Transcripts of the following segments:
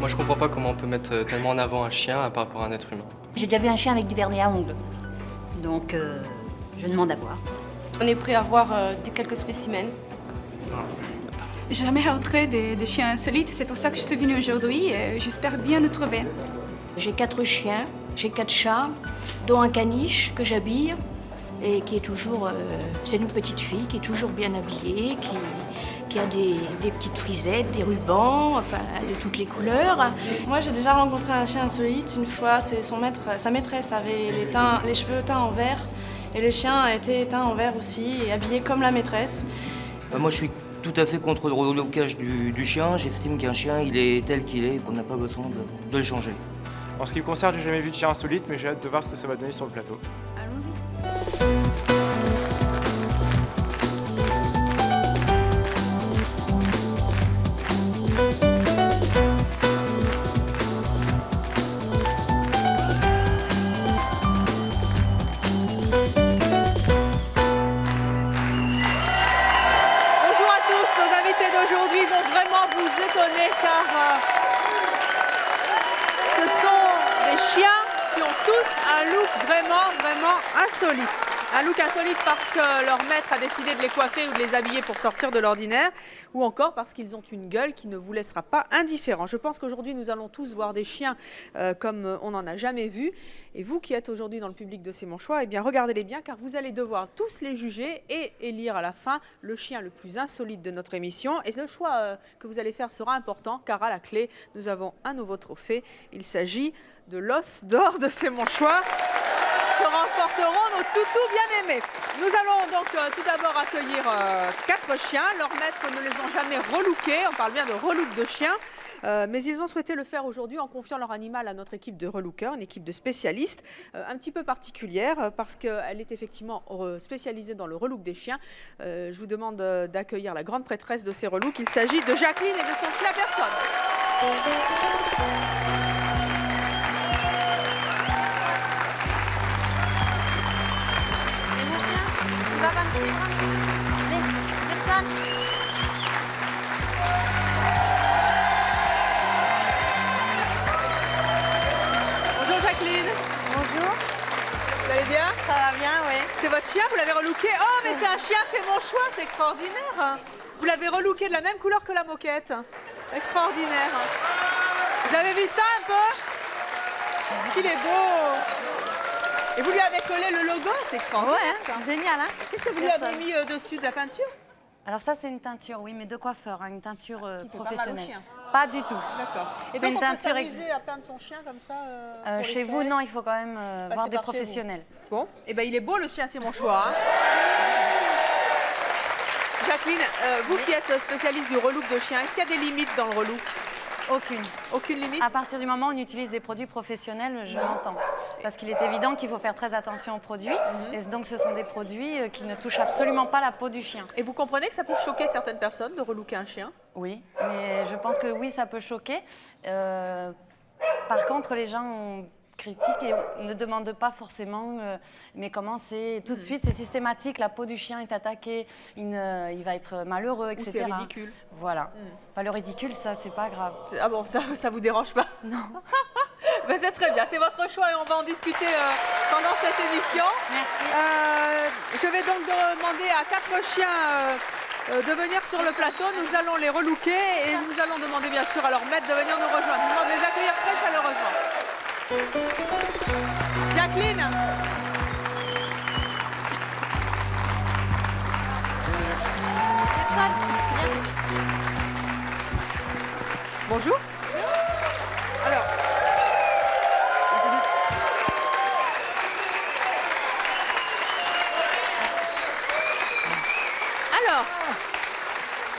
Moi, je comprends pas comment on peut mettre tellement en avant un chien par rapport à un être humain. J'ai déjà vu un chien avec du vernis à ongles. Donc, je demande à voir. On est prêt à voir quelques spécimens. J'ai jamais rencontré des chiens insolites, c'est pour ça que je suis venue aujourd'hui et j'espère bien le trouver. J'ai 4 chiens, j'ai 4 chats, dont un caniche que j'habille et qui est toujours... c'est une petite fille qui est toujours bien habillée, qui a des petites frisettes, des rubans, enfin de toutes les couleurs. Moi, j'ai déjà rencontré un chien insolite une fois. C'est sa maîtresse avait les cheveux teints en vert et le chien a été teint en vert aussi et habillé comme la maîtresse. Moi, je suis tout à fait contre le relocage du chien. J'estime qu'un chien, il est tel qu'il est et qu'on n'a pas besoin de le changer. En ce qui me concerne, j'ai jamais vu de chien insolite, mais j'ai hâte de voir ce que ça va donner sur le plateau. Allons-y. Aujourd'hui vont vraiment vous étonner car ce sont des chiens qui ont tous un look vraiment insolite. Un look insolite parce que leur maître a décidé de les coiffer ou de les habiller pour sortir de l'ordinaire, ou encore parce qu'ils ont une gueule qui ne vous laissera pas indifférent. Je pense qu'aujourd'hui nous allons tous voir des chiens comme on n'en a jamais vu. Et vous qui êtes aujourd'hui dans le public de C'est mon choix, eh bien regardez-les bien car vous allez devoir tous les juger et élire à la fin le chien le plus insolite de notre émission. Et le choix que vous allez faire sera important car à la clé nous avons un nouveau trophée. Il s'agit de l'os d'or de C'est mon choix que remporteront nos toutous bien-aimés. Nous allons donc tout d'abord accueillir 4 chiens. Leurs maîtres ne les ont jamais relookés. On parle bien de relook de chiens. Mais ils ont souhaité le faire aujourd'hui en confiant leur animal à notre équipe de relookers, une équipe de spécialistes un petit peu particulière parce qu'elle est effectivement spécialisée dans le relook des chiens. Je vous demande d'accueillir la grande prêtresse de ces relooks. Il s'agit de Jacqueline et de son chien personne. Et mon chien, il va pas me suivre. Allez, personne. Bonjour Jacqueline. Bonjour. Vous allez bien? Ça va bien, oui. C'est votre chien, vous l'avez relooké? Oh, mais c'est un chien, c'est mon choix, c'est extraordinaire. Vous l'avez relooké de la même couleur que la moquette. Extraordinaire. Vous avez vu ça un peu? Qu'il est beau. Et vous lui avez collé le logo, c'est extraordinaire. Ouais, ça. génial, hein? Qu'est-ce que vous lui avez mis dessus, de la peinture? Alors ça, c'est une teinture, oui, mais de coiffeur, hein, une teinture Qui fait pas mal au professionnelle. chien. Pas du tout. D'accord. Et C'est donc une on peut teinture s'amuser à peindre son chien comme ça pour Chez les vous, fêtes? non, il faut quand même Passez voir des par chez vous. professionnels. Bon, et ben il est beau le chien, c'est mon choix. Hein. Jacqueline, vous qui êtes spécialiste du relook de chien, est-ce qu'il y a des limites dans le relook? Aucune. Aucune limite? À partir du moment où on utilise des produits professionnels, je l'entends. Parce qu'il est évident qu'il faut faire très attention aux produits. Et donc, ce sont des produits qui ne touchent absolument pas la peau du chien. Et vous comprenez que ça peut choquer certaines personnes de relooker un chien? Oui, mais je pense que oui, ça peut choquer. Par contre, les gens critiquent et ne demandent pas forcément, mais comment c'est tout de suite, c'est systématique, la peau du chien est attaquée, il va être malheureux, etc. Ou c'est ridicule. Voilà. Enfin, le ridicule, ça, c'est pas grave. Ah bon, ça vous dérange pas? Non. Ben c'est très bien, c'est votre choix et on va en discuter pendant cette émission. Merci. Je vais donc demander à 4 chiens de venir sur le plateau. Nous allons les relooker et nous allons demander bien sûr à leur maître de venir nous rejoindre. Nous allons les accueillir très chaleureusement. Jacqueline. Personne. Bonjour. Alors. Alors,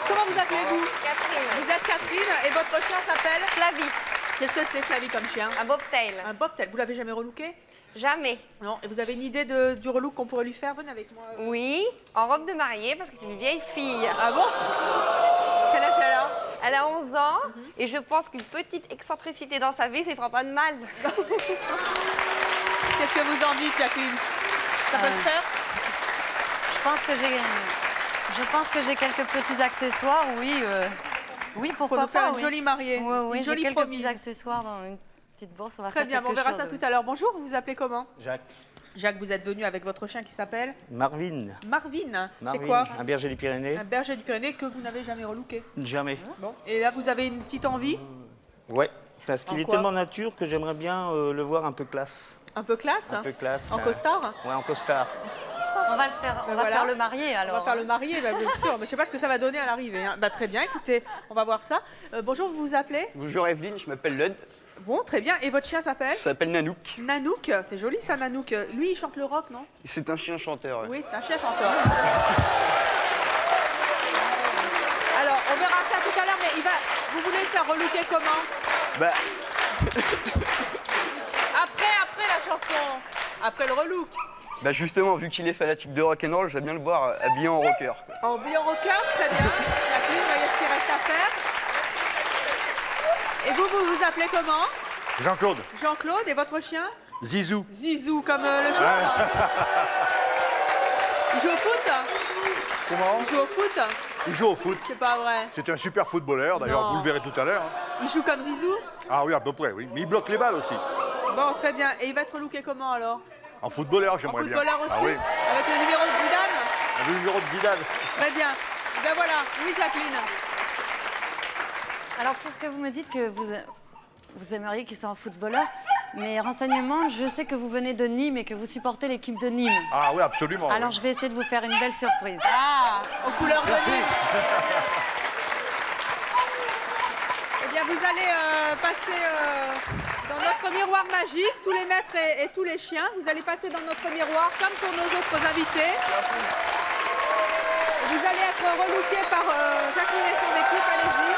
comment vous appelez-vous? Catherine. Vous êtes Catherine et votre chien s'appelle? Flavie. Qu'est-ce que c'est, Flavie, comme chien? Un bobtail. Un bobtail. Vous l'avez jamais relooké? Jamais. Non. Et vous avez une idée du relook qu'on pourrait lui faire? Venez avec moi. Oui, en robe de mariée parce que c'est une vieille fille. Ah bon? Quel âge elle a? Elle a 11 ans et je pense qu'une petite excentricité dans sa vie, ça ne fera pas de mal. Qu'est-ce que vous en dites, Jacqueline? Ça peut se faire? Je pense que j'ai quelques petits accessoires, oui. Oui, Faut pourquoi nous faire pas, une oui. jolie mariée, Oui, oui, une j'ai jolie quelques promise. petits accessoires dans une petite bourse. On va Très faire bien, quelque on verra chose, ça oui. tout à l'heure. Bonjour, vous vous appelez comment? Jacques. Jacques, vous êtes venu avec votre chien qui s'appelle Marvin. Marvin. C'est Marvin, quoi? un berger du Pyrénées. Un berger du Pyrénées que vous n'avez jamais relooké. Jamais. Bon. Et là, vous avez une petite envie? Ouais, parce qu'il En est quoi tellement nature que j'aimerais bien le voir un peu classe. Un peu classe? Un peu classe. En costard? Ouais, en costard. On va le faire, on va Voilà. faire le marié alors. On va faire le marié, bah, bien sûr. Mais je ne sais pas ce que ça va donner à l'arrivée. Hein. Bah, très bien, écoutez, on va voir ça. Bonjour, vous vous appelez? Bonjour Evelyne, je m'appelle Lud. Bon, très bien. Et votre chien s'appelle? Ça s'appelle Nanook. Nanook, c'est joli ça, Nanook. Lui, il chante le rock, non? C'est un chien chanteur. Ouais. Oui, c'est un chien chanteur. Alors, on verra ça tout à l'heure, mais vous voulez le faire relooker comment? Bah, Après la chanson, après le relook. bah justement, vu qu'il est fanatique de rock'n'roll, j'aime bien le voir habillé en rocker. En billet rocker, très bien. Jacqueline, voyez ce qu'il reste à faire. Et vous vous appelez comment? Jean-Claude. Jean-Claude, et votre chien? Zizou. Zizou, comme le joueur. Il joue au foot? Comment? Il joue au foot? Il joue au foot. C'est pas vrai. C'est un super footballeur, d'ailleurs, Non. vous le verrez tout à l'heure. Hein. Il joue comme Zizou? Ah oui, à peu près, oui. Mais il bloque les balles aussi. Bon, très bien. Et il va être looké comment alors? En footballeur, En j'aimerais bien. footballeur aussi? Ah oui. Avec le numéro de Zidane? Le numéro de Zidane. Très bien. Ben voilà. Oui, Jacqueline. Alors, puisque vous me dites que vous aimeriez qu'il soit un footballeur, mais renseignements, je sais que vous venez de Nîmes et que vous supportez l'équipe de Nîmes. Ah oui, absolument. Alors, oui. je vais essayer de vous faire une belle surprise. Ah, aux couleurs de Nîmes. Eh bien, vous allez passer dans notre miroir magique, tous les maîtres et tous les chiens. Vous allez passer dans notre miroir, comme pour nos autres invités. Vous allez être relookés par Jacqueline et son équipe. Allez-y.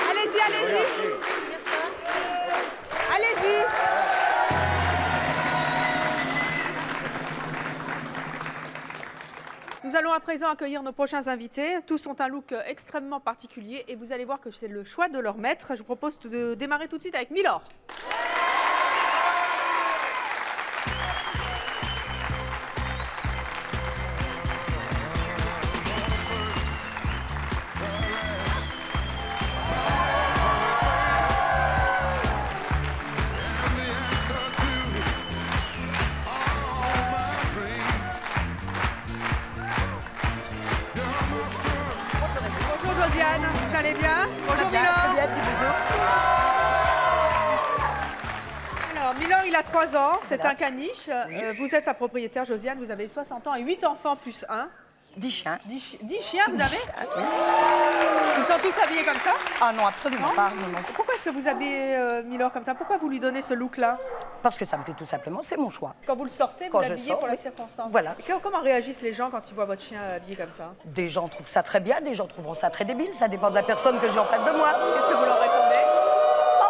Allez-y, allez-y. Allez-y. Nous allons à présent accueillir nos prochains invités. Tous ont un look extrêmement particulier et vous allez voir que c'est le choix de leur maître. Je vous propose de démarrer tout de suite avec Milor. Bonjour Josiane, vous allez bien? Bonjour Milor. Alors Milor, il a 3 ans, c'est un caniche. Vous êtes sa propriétaire Josiane, vous avez 60 ans et 8 enfants plus 1. 10 chiens. 10 chiens vous avez? Ils sont tous habillés comme ça? Ah non, absolument Non? pas. Non, non. Pourquoi est-ce que vous habillez Milor comme ça? Pourquoi vous lui donnez ce look-là? Parce que ça me plaît tout simplement, c'est mon choix. Quand vous le sortez, vous Quand je l'habillez sors, pour la oui. circonstance. Voilà. Et comment réagissent les gens quand ils voient votre chien habillé comme ça? Des gens trouvent ça très bien, des gens trouveront ça très débile. Ça dépend de la personne que j'ai en face de moi. Qu'est-ce que vous leur répondez?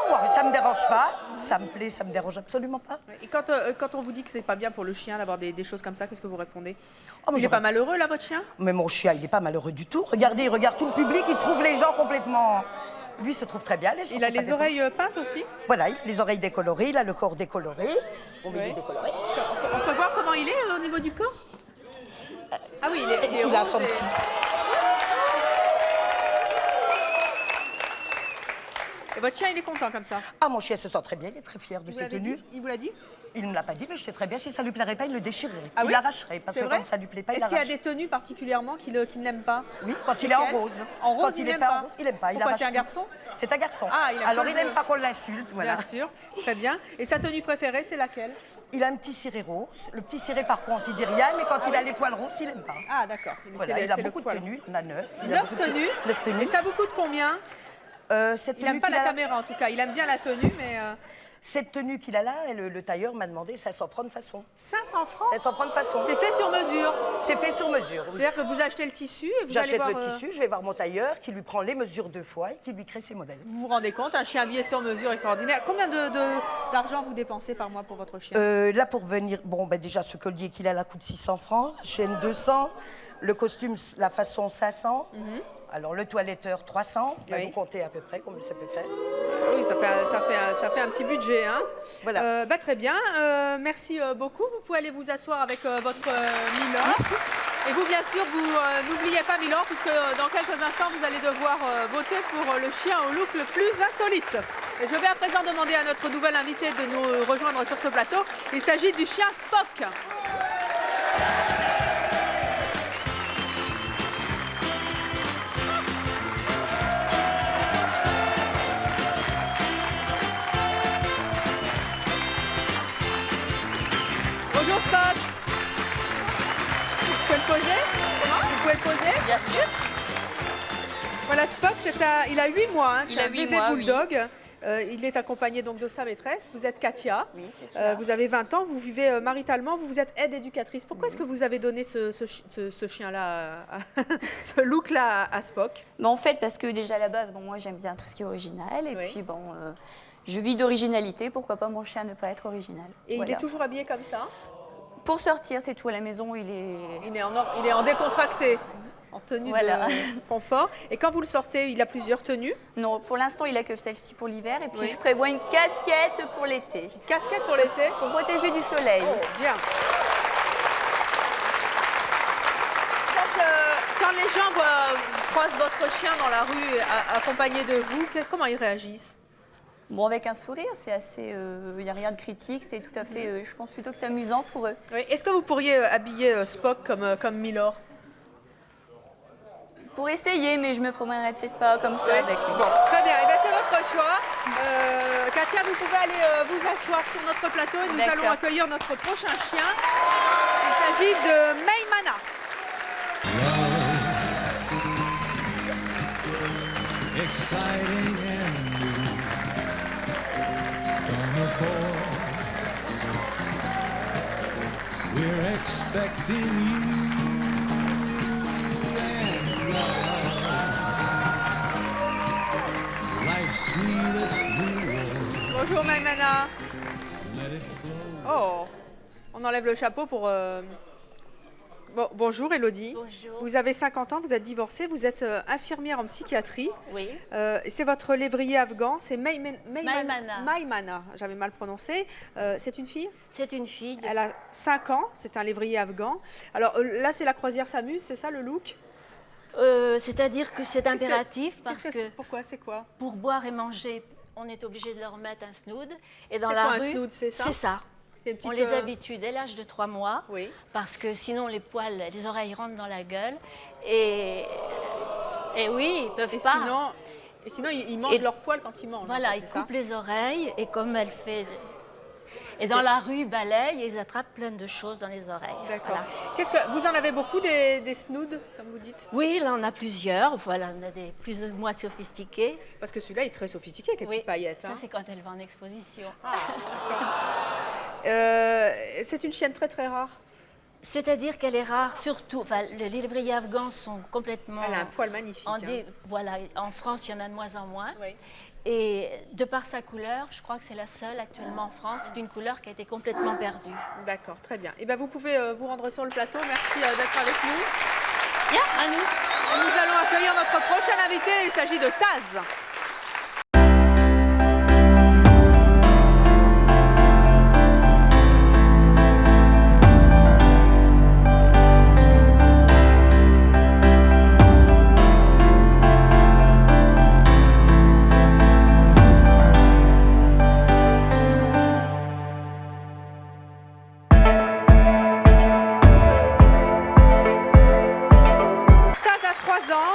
Oh, ouais, ça me dérange pas. Ça me plaît, ça me dérange absolument pas. Et quand on vous dit que c'est pas bien pour le chien d'avoir des choses comme ça, qu'est-ce que vous répondez? Oh, mais Il est pas malheureux là, votre chien? Mais mon chien, il n'est pas malheureux du tout. Regardez, il regarde tout le public, il trouve les gens complètement... Lui il se trouve très bien. Les gens Il a sont pas les oreilles peintes aussi? Voilà, il a les oreilles décolorées, il a le corps décoloré. Bon, mais il est décoloré. On peut voir comment il est au niveau du corps? Ah oui, il est Il a rose son et- petit. Et votre chien, il est content comme ça? Ah, mon chien se sent très bien, il est très fier de Il vous ses l'avait tenues. dit? Il vous l'a dit? Il ne me l'a pas dit, mais je sais très bien, si ça lui plairait pas, il le déchirerait. Ah Il oui? l'arracherait, parce C'est que vrai? quand ça lui plaît pas, il Est-ce qu'il y a l'arrache. des tenues particulièrement qu'il n'aime pas? Oui, quand il est en Lesquelles? rose. En rose, Quand il est n'aime pas pas. en rose, il n'aime pas. Il Pourquoi, arrache c'est un tout. garçon? C'est un garçon. Ah, il aime Alors pas il le- n'aime pas qu'on l'insulte, voilà. Bien sûr, très bien. Et sa tenue préférée, c'est laquelle? Il a un petit ciré rose. Le petit ciré, par contre, il dit rien, mais quand il a les poils roses, il n'aime pas. Ah, d'accord. Voilà, il a beaucoup de tenues, il en a 9. 9 tenues? 9 tenues. Et ça vous coûte combien? Cette Il n'aime tenue pas qu'il la a- caméra en tout cas, il aime bien la tenue, mais... Cette tenue qu'il a là, le tailleur m'a demandé 500 francs de façon. 500 francs? 500 francs de façon. C'est fait sur mesure? C'est fait sur mesure, oui. C'est-à-dire que vous achetez le tissu et vous allez J'achète voir... le tissu, je vais voir mon tailleur qui lui prend les mesures 2 fois et qui lui crée ses modèles. Vous vous rendez compte, un chien habillé sur mesure extraordinaire. Combien d'argent vous dépensez par mois pour votre chien? Là, pour venir, bon, ben déjà, ce collier qu'il a là coûte 600 francs, la chaîne 200, le costume, la façon 500. Alors, le toiletteur, 300. Là, vous comptez à peu près combien ça peut faire. Oui, ça fait un petit budget. Hein. Voilà. Très bien. Merci beaucoup. Vous pouvez aller vous asseoir avec votre Milord. Merci. Et vous, bien sûr, vous n'oubliez pas Milord, puisque dans quelques instants, vous allez devoir voter pour le chien au look le plus insolite. Et je vais à présent demander à notre nouvel invité de nous rejoindre sur ce plateau. Il s'agit du chien Spock. Bonjour Spock. Vous pouvez le poser? Vous pouvez le poser? Bien sûr. Voilà, Spock, il a 8 mois. Hein, Il a 8 bébé mois, bulldog. Il est accompagné donc de sa maîtresse. Vous êtes Katia. Oui, c'est ça. Vous avez 20 ans, vous vivez maritalement, vous êtes aide-éducatrice. Pourquoi est-ce que vous avez donné ce chien-là, ce look-là à Spock? En fait, parce que déjà à la base, moi j'aime bien tout ce qui est original. Et puis je vis d'originalité. Pourquoi pas mon chien ne pas être original? Et il est toujours habillé comme ça? Pour sortir, c'est tout à la maison, il est en décontracté. En tenue de confort. Et quand vous le sortez, il a plusieurs tenues? Non, pour l'instant, il n'a que celle-ci pour l'hiver. Et puis, je prévois une casquette pour l'été. Une casquette pour l'été? Pour protéger du soleil. Oh, bien. Quand les gens croisent votre chien dans la rue accompagné de vous, comment ils réagissent? Bon, avec un sourire, c'est assez... Il n'y a rien de critique, c'est tout à fait... je pense plutôt que c'est amusant pour eux. Oui. Est-ce que vous pourriez habiller Spock comme Milord? Pour essayer, mais je me promènerai peut-être pas comme ça avec lui. Bon, très bien. C'est votre choix. Katia, vous pouvez aller vous asseoir sur notre plateau et nous allons accueillir notre prochain chien. Il s'agit de Maymana. Exciting and new from aboard. We're expecting you. Bonjour Maymana. Oh, on enlève le chapeau pour... bonjour Elodie. Bonjour. Vous avez 50 ans, vous êtes divorcée, vous êtes infirmière en psychiatrie. Oui. C'est votre lévrier afghan, c'est Maymana. Maymana, j'avais mal prononcé. C'est une fille? C'est une fille. Elle a 5 ans, c'est un lévrier afghan. Alors là, c'est la croisière s'amuse, c'est ça le look? C'est-à-dire que c'est impératif parce que... Pourquoi? C'est quoi? Pour boire et manger, on est obligé de leur mettre un snood. Et dans c'est la quoi rue, un snood, c'est ça? C'est ça. Petite, on les habitue dès l'âge de 3 mois, oui. Parce que sinon les poils, les oreilles rentrent dans la gueule. Et oui, ils peuvent pas. Sinon, ils mangent leurs poils quand ils mangent. Voilà, en fait, ils coupent les oreilles et comme elle fait... Et dans la rue, ils balayent et ils attrapent plein de choses dans les oreilles. D'accord. Voilà. Vous en avez beaucoup des snoods, comme vous dites? Oui, là, on a plusieurs. Voilà, on a des plus ou moins sophistiqués. Parce que celui-là est très sophistiqué, avec les petites paillettes. Ça, c'est quand elle va en exposition. C'est une chienne très, très rare. C'est-à-dire qu'elle est rare, surtout... Les lévriers afghans sont complètement... Elle a un poil magnifique. Voilà, en France, il y en a de moins en moins. Oui. Et de par sa couleur, je crois que c'est la seule actuellement en France d'une couleur qui a été complètement perdue. D'accord, très bien. Et vous pouvez vous rendre sur le plateau. Merci d'être avec nous. Bien, à nous. Et nous allons accueillir notre prochain invité. Il s'agit de Taz.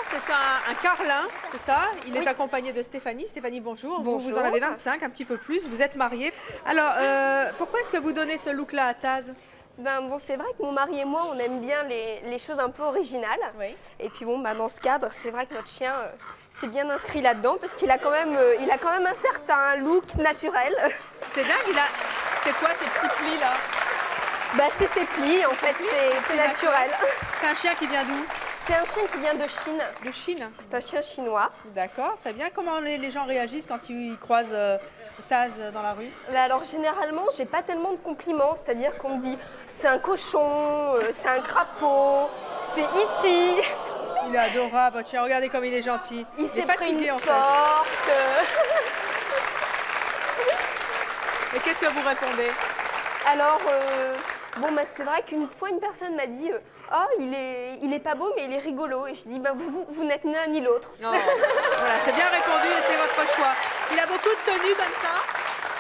C'est un carlin, c'est ça? Il est accompagné de Stéphanie. Stéphanie, bonjour. Bonjour. Vous en avez 25, un petit peu plus. Vous êtes mariée. Alors, pourquoi est-ce que vous donnez ce look-là à Taz? C'est vrai que mon mari et moi, on aime bien les choses un peu originales. Oui. Et puis dans ce cadre, c'est vrai que notre chien s'est bien inscrit là-dedans parce qu'il a quand même un certain look naturel. C'est dingue, c'est quoi ces petits plis-là? C'est ses plis, en fait, c'est naturel. C'est un chien qui vient d'où? C'est un chien qui vient de Chine. De Chine? C'est un chien chinois. D'accord, très bien. Comment les gens réagissent quand ils croisent Taz dans la rue? Alors généralement, j'ai pas tellement de compliments, c'est-à-dire qu'on me dit c'est un cochon, c'est un crapaud, c'est E.T. Il est adorable, votre chien. Regardez comme il est gentil. Il s'est pris fatigué, une en fait. porte. Et qu'est-ce que vous répondez? Alors, bon, bah, c'est vrai qu'une fois, une personne m'a dit oh, il est pas beau, mais il est rigolo. Et je dis bah, vous n'êtes ni l'un ni l'autre. Oh. Voilà, c'est bien répondu et c'est votre choix. Il a beaucoup de tenues comme ça?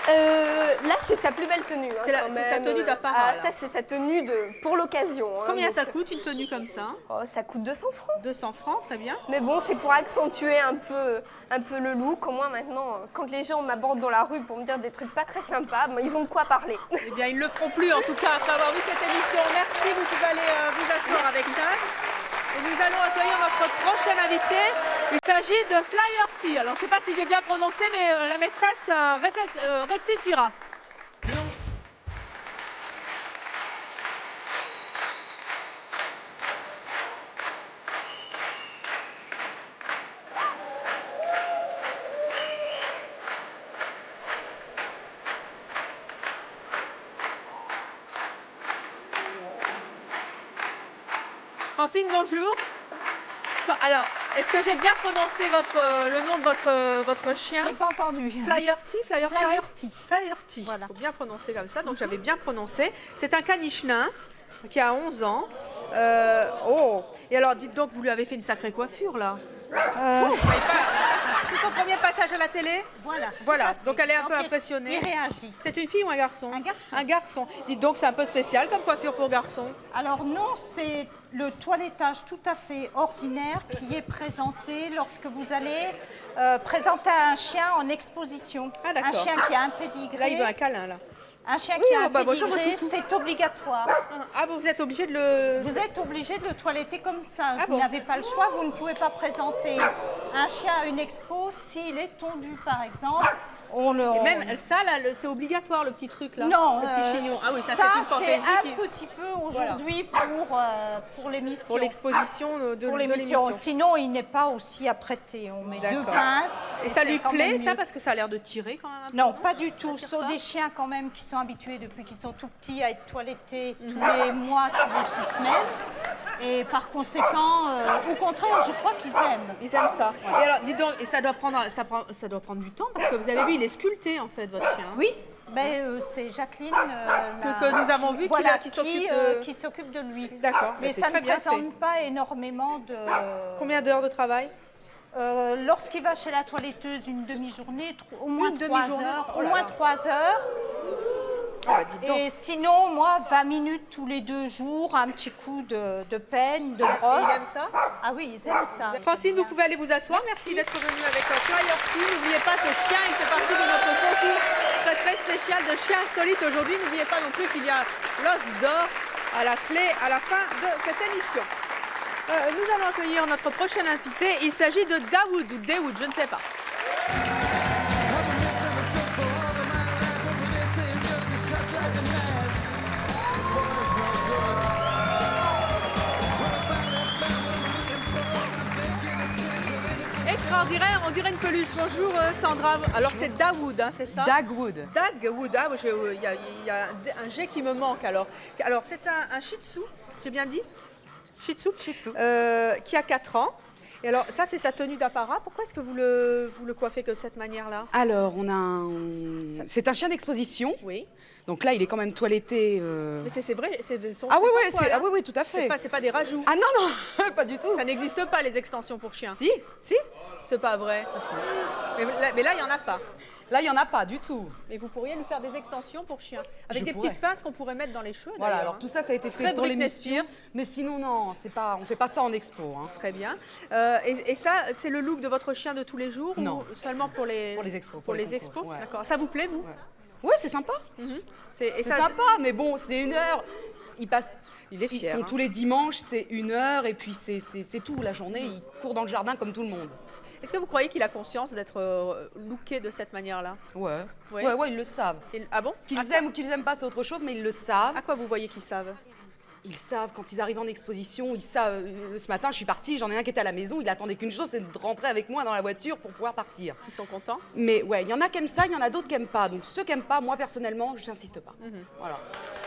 Là, c'est sa plus belle tenue. Hein, c'est sa tenue d'apparat. Ah, ça, c'est sa tenue pour l'occasion. Hein, combien donc, ça coûte une tenue comme ça? Oh, ça coûte 200 francs. 200 francs, très bien. Mais bon, c'est pour accentuer un peu le look. Au moins maintenant, quand les gens m'abordent dans la rue pour me dire des trucs pas très sympas, ils ont de quoi parler. Eh bien, ils ne le feront plus en tout cas après avoir vu cette émission. Merci, vous pouvez aller vous asseoir avec Tad. Et nous allons accueillir notre prochain invité. Il s'agit de Flyerty. Alors, je ne sais pas si j'ai bien prononcé, mais la maîtresse rectifiera. Francine, bonjour. Alors, est-ce que j'ai bien prononcé le nom de votre chien? Je n'ai pas entendu. Flyerty. Flyerty. Voilà. Il faut bien prononcer comme ça, donc j'avais bien prononcé. C'est un caniche nain qui a 11 ans. Oh. Et alors, dites donc, vous lui avez fait une sacrée coiffure, là. C'est son premier passage à la télé? Voilà, donc elle est un peu impressionnée. Il réagit. C'est une fille ou un garçon? Un garçon. Un garçon. Dites donc, c'est un peu spécial comme coiffure pour garçon. Alors non, c'est le toilettage tout à fait ordinaire qui est présenté lorsque vous allez présenter un chien en exposition. Ah, d'accord. Un chien qui a un pédigré. Là, il veut un câlin, là. Un chien qui a un pédigré, c'est obligatoire. Ah, vous êtes obligé de le... Vous êtes obligé de le toiletter comme ça. Ah, vous n'avez pas le choix, vous ne pouvez pas présenter un chien à une expo s'il est tondu, par exemple. Et même ça, là, c'est obligatoire, le petit truc, là. Non. Le petit chignon. Ah oui, ça c'est une fantaisie. C'est un petit peu aujourd'hui pour l'émission. Pour l'exposition de l'émission. Sinon, il n'est pas aussi apprêté. On met 2 pinces. Et ça lui plaît, ça, parce que ça a l'air de tirer quand même un peu? Non, pas du tout. Ce sont des chiens quand même qui sont habitués depuis qu'ils sont tout petits à être toilettés tous les mois, tous les 6 semaines. Et par conséquent, au contraire, je crois qu'ils aiment. Ils aiment ça. Et alors, dites donc, et ça doit prendre du temps, parce que vous avez vu, il est sculpté, en fait, votre chien. Oui, c'est Jacqueline que nous avons vu qui s'occupe de lui. D'accord. Mais ça ne présente pas énormément de... Combien d'heures de travail? Lorsqu'il va chez la toiletteuse une demi-journée, au moins 3 heures. Au moins 3 heures. Et sinon, moi, 20 minutes tous les 2 jours, un petit coup de peigne, de brosse. Ils aiment ça? Ah oui, ils aiment ça. Francine, vous pouvez aller vous asseoir. Merci d'être venue avec Flyerty. N'oubliez pas, ce chien, il fait partie de notre concours très spécial de chiens insolites aujourd'hui. N'oubliez pas non plus qu'il y a l'os d'or à la clé à la fin de cette émission. Nous allons accueillir notre prochain invité. Il s'agit de Daoud ou Daoud, je ne sais pas. Extraordinaire, on dirait une peluche. Bonjour Sandra. Alors c'est Daoud, hein, c'est ça? Dagwood. Dagwood, ah, il y a un G qui me manque alors. Alors c'est un Shih Tzu, j'ai bien dit? Shih Tzu. Qui a 4 ans. Et alors ça c'est sa tenue d'apparat. Pourquoi est-ce que vous le coiffez de cette manière-là? Alors c'est un chien d'exposition. Oui. Donc là, il est quand même toiletté. Mais c'est vrai, c'est son. Ah oui, tout à fait. C'est pas des rajouts. Ah non, pas du tout. Ça n'existe pas les extensions pour chiens. Si. C'est pas vrai. Si. Mais là, il y en a pas. Là, il n'y en a pas du tout. Mais vous pourriez lui faire des extensions pour chiens. Avec des petites pinces qu'on pourrait mettre dans les cheveux. Voilà, alors tout ça, ça a été fait pour l'émission. Mais sinon, non, on ne fait pas ça en expo. Hein. Très bien. Et ça, c'est le look de votre chien de tous les jours? Non. Ou seulement pour les expos. Pour les expos, ouais. D'accord. Ça vous plaît, vous? Oui, c'est sympa. C'est sympa, mais bon, c'est 1 heure. Il est fier. Ils sont tous les dimanches, c'est 1 heure, et puis c'est tout. La journée, il court dans le jardin comme tout le monde. Est-ce que vous croyez qu'il a conscience d'être looké de cette manière-là? Ouais, ils le savent. Ah bon? Qu'ils aiment ou qu'ils n'aiment pas, c'est autre chose, mais ils le savent. À quoi vous voyez qu'ils savent? Ils savent, quand ils arrivent en exposition, ils savent. Ce matin, je suis partie, j'en ai un qui était à la maison, il attendait qu'une chose, c'est de rentrer avec moi dans la voiture pour pouvoir partir. Ils sont contents? Mais ouais, il y en a qui aiment ça, il y en a d'autres qui n'aiment pas. Donc ceux qui n'aiment pas, moi personnellement, je n'insiste pas. Voilà.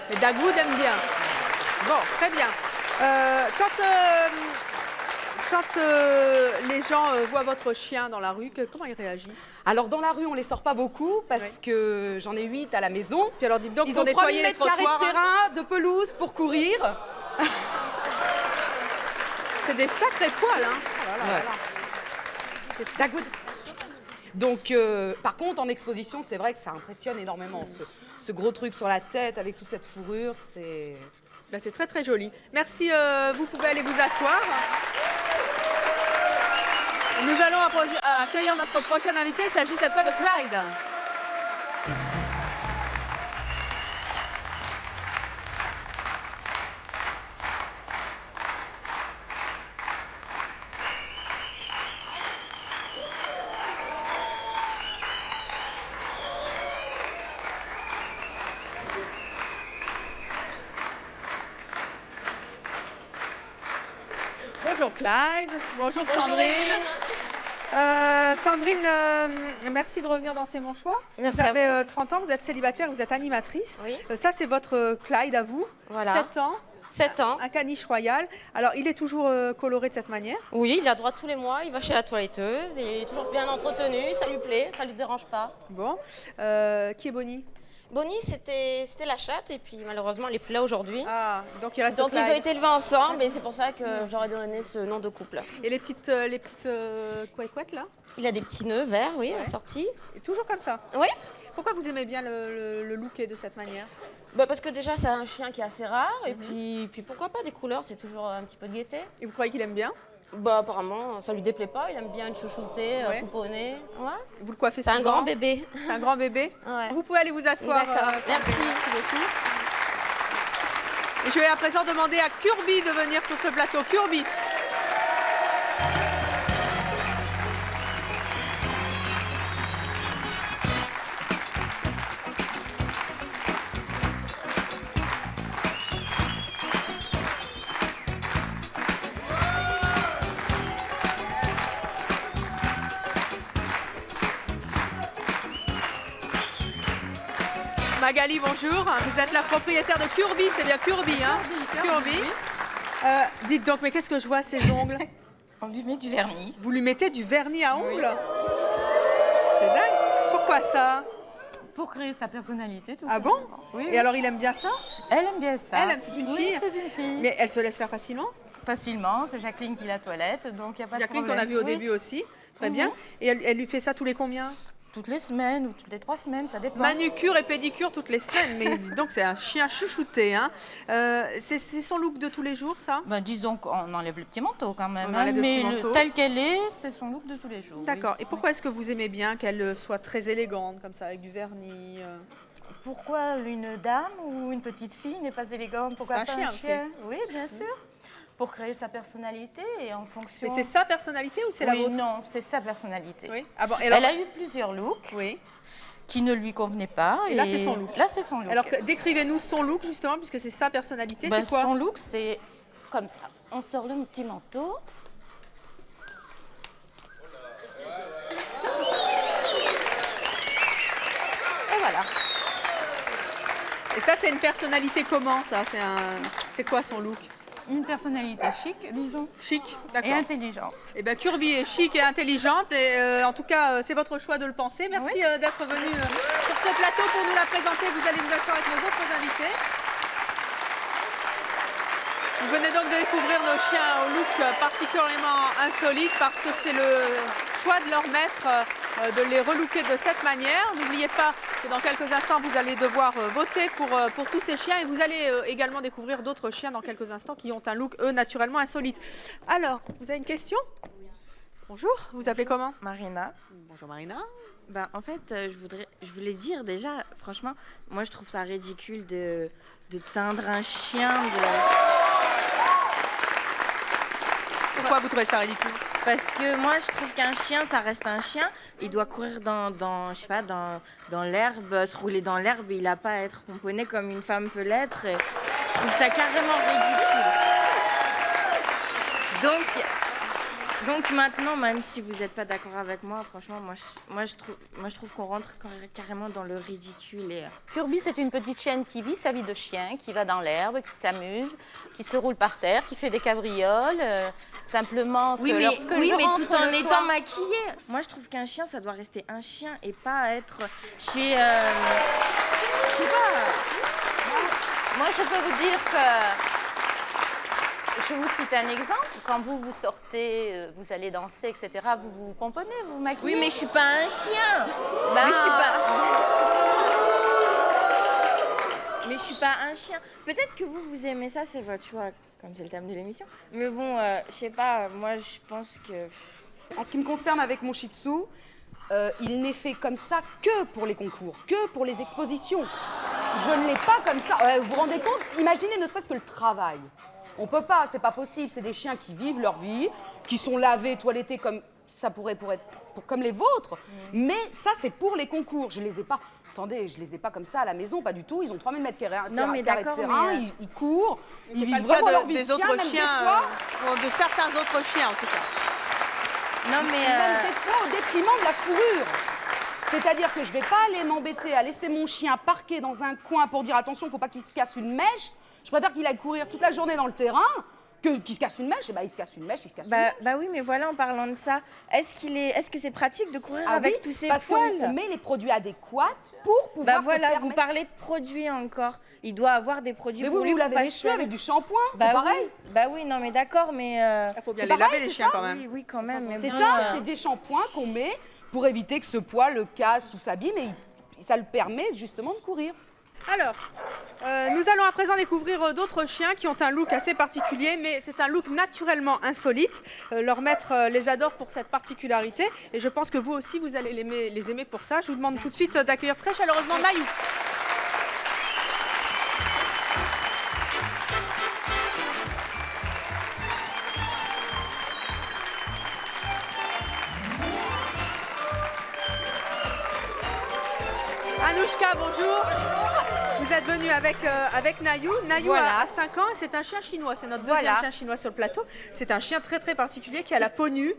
Mais Dagwood aime bien. Bon, très bien. quand les gens voient votre chien dans la rue, comment ils réagissent? Alors dans la rue, on les sort pas beaucoup parce que j'en ai 8 à la maison. Puis alors dites donc, ils pour ont 3000 nettoyer les mètres carrés trottoirs, de terrain, de pelouse pour courir. c'est des sacrés poils, hein. Voilà, Ouais. voilà. C'est ta goutte. Donc, par contre, en exposition, c'est vrai que ça impressionne énormément. Ce gros truc sur la tête avec toute cette fourrure, c'est... Ben, c'est très très joli. Merci, vous pouvez aller vous asseoir. Nous allons accueillir notre prochaine invité, il s'agit cette fois de Clyde. Bonjour Clyde, bonjour Sandrine. Sandrine, merci de revenir dans C'est mon choix. Merci Vous à avez 30 ans, vous êtes célibataire, vous êtes animatrice. Oui. Ça, c'est votre Clyde à vous. Voilà. 7 ans. 7 ans. Un caniche royal. Alors, il est toujours coloré de cette manière? Oui, il a droit tous les mois, il va chez la toiletteuse, il est toujours bien entretenu, ça lui plaît, ça lui dérange pas. Bon. Qui est Bonnie? Bonnie, c'était la chatte et puis malheureusement, elle n'est plus là aujourd'hui. Ah, donc il reste Donc Clyde. ils ont été élevés ensemble et c'est pour ça que j'aurais donné ce nom de couple. Et les petites couettes là? Il a des petits nœuds verts, oui, assortis. Et toujours comme ça? Oui. Pourquoi vous aimez bien le looker de cette manière? Bah parce que déjà, c'est un chien qui est assez rare et puis pourquoi pas des couleurs, c'est toujours un petit peu de gaieté. Et vous croyez qu'il aime bien? Bah apparemment, ça lui déplaît pas, il aime bien être chouchouté, Ouais. couponné. Ouais. Vous le coiffez C'est souvent? un grand bébé. C'est un grand bébé? Ouais. Vous pouvez aller vous asseoir. D'accord, Sandrine. merci beaucoup. Et je vais à présent demander à Kirby de venir sur ce plateau. Kirby. Magali, bonjour. Vous êtes la propriétaire de Kirby, c'est bien Kirby, hein? Kirby. Dites donc, mais qu'est-ce que je vois, ces ongles? On lui met du vernis. Vous lui mettez du vernis à ongles? C'est dingue. Pourquoi ça? Pour créer sa personnalité, tout Ah bon? simplement. Oui, Et alors, il aime bien ça? Elle aime bien ça. Elle, c'est une Oui, fille? c'est une fille. Mais elle se laisse faire facilement? Facilement, c'est Jacqueline qui la toilette, donc il n'y a pas de Jacqueline problème. qu'on a vu au Oui. début aussi. Très Mhm. bien. Et elle lui fait ça tous les combien? Toutes les semaines ou toutes les 3 semaines, ça dépend. Manucure et pédicure toutes les semaines, mais dis donc c'est un chien chouchouté. Hein. C'est son look de tous les jours, ça? Ben, disons qu'on enlève le petit manteau quand même, On hein, enlève le mais petit manteau. tel qu'elle est, c'est son look de tous les jours. D'accord. Et pourquoi est-ce que vous aimez bien qu'elle soit très élégante, comme ça, avec du vernis Pourquoi une dame ou une petite fille n'est pas élégante? Pourquoi un pas chien un aussi. chien? Oui, bien sûr. Pour créer sa personnalité et en fonction... Mais c'est sa personnalité ou c'est la Oui, vôtre? non, c'est sa personnalité. Oui. Ah bon, Elle a eu plusieurs looks qui ne lui convenaient pas. Et là, c'est son look. Là, c'est son look. Alors, décrivez-nous son look, justement, puisque c'est sa personnalité. Ben, c'est quoi? Son look, c'est comme ça. On sort le petit manteau. Et voilà. Et ça, c'est une personnalité comment, ça? C'est quoi son look? Une personnalité chic, disons. Chic, d'accord. Et intelligente. Eh bien, Kirby est chic et intelligente. Et en tout cas, c'est votre choix de le penser. Merci Oui. d'être venu sur ce plateau pour nous la présenter. Vous allez vous asseoir avec nos autres invités. Vous venez donc de découvrir nos chiens au look particulièrement insolite parce que c'est le choix de leur maître de les relooker de cette manière. N'oubliez pas que dans quelques instants, vous allez devoir voter pour tous ces chiens et vous allez également découvrir d'autres chiens dans quelques instants qui ont un look, eux, naturellement insolite. Alors, vous avez une question? Bonjour, vous appelez comment? Marina. Bonjour Marina. Ben, en fait, je voulais dire déjà, franchement, moi je trouve ça ridicule de teindre un chien Pourquoi vous trouvez ça ridicule? Parce que moi je trouve qu'un chien, ça reste un chien. Il doit courir je sais pas, dans l'herbe, se rouler dans l'herbe. Il n'a pas à être pomponné comme une femme peut l'être. Et je trouve ça carrément ridicule. Donc, Donc maintenant, même si vous n'êtes pas d'accord avec moi, franchement, moi je trouve qu'on rentre carrément dans le ridicule. Kirby, c'est une petite chienne qui vit sa vie de chien, qui va dans l'herbe, qui s'amuse, qui se roule par terre, qui fait des cabrioles. Simplement que lorsque je rentre tout en le étant soir... maquillé. Moi, je trouve qu'un chien, ça doit rester un chien et pas être chez... je sais pas. Moi, je peux vous dire que... Je vous cite un exemple. Quand vous sortez, vous allez danser, etc., vous vous pomponnez, vous vous maquillez. Oui, mais je suis pas un chien. Ben... Mais je suis pas... Mais je suis pas un chien. Peut-être que vous aimez ça, c'est votre choix, comme c'est le thème de l'émission. Mais bon, je sais pas, moi, je pense que... En ce qui me concerne avec mon Shih Tzu, il n'est fait comme ça que pour les concours, que pour les expositions. Je ne l'ai pas comme ça. Vous vous rendez compte? Imaginez ne serait-ce que le travail. On peut pas, c'est pas possible. C'est des chiens qui vivent leur vie, qui sont lavés, toilettés comme ça pourrait être comme les vôtres. Mais ça, c'est pour les concours. Je les ai pas. Attendez, je les ai pas comme ça à la maison, pas du tout. Ils ont 3000 mètres carrés de terrain, ils courent, ils vivent vraiment leur vie de chien, autres même chiens, des fois. de certains autres chiens en tout cas. Non mais même des fois au détriment de la fourrure. C'est-à-dire que je vais pas aller m'embêter à laisser mon chien parqué dans un coin pour dire attention, faut pas qu'il se casse une mèche. Je préfère qu'il aille courir toute la journée dans le terrain qu'il se casse une mèche. Et ben il se casse une mèche, il se casse une mèche. Bah oui, mais voilà, en parlant de ça, est-ce que c'est pratique de courir avec tous ces parce poils? qu'on met les produits adéquats pour pouvoir Bah voilà, se vous permettre... parlez de produits encore. Il doit avoir des produits Mais pour vous lui. lavez les cheveux avec du shampoing, bah c'est pareil. Oui. Bah oui, non mais d'accord, mais... Il faut bien les laver les chiens quand même. Oui, quand même. C'est ça, c'est des shampoings qu'on met pour éviter que ce poil le casse ou s'abîme et ça le permet justement de courir. Alors, nous allons à présent découvrir d'autres chiens qui ont un look assez particulier, mais c'est un look naturellement insolite. Leur maître les adore pour cette particularité et je pense que vous aussi, vous allez les aimer pour ça. Je vous demande tout de suite d'accueillir très chaleureusement Nayou. Anouchka, bonjour. Vous êtes venue avec Nayou. Nayou Voilà. a 5 ans et c'est un chien chinois. C'est notre deuxième chien chinois sur le plateau. C'est un chien très très particulier qui a la peau nue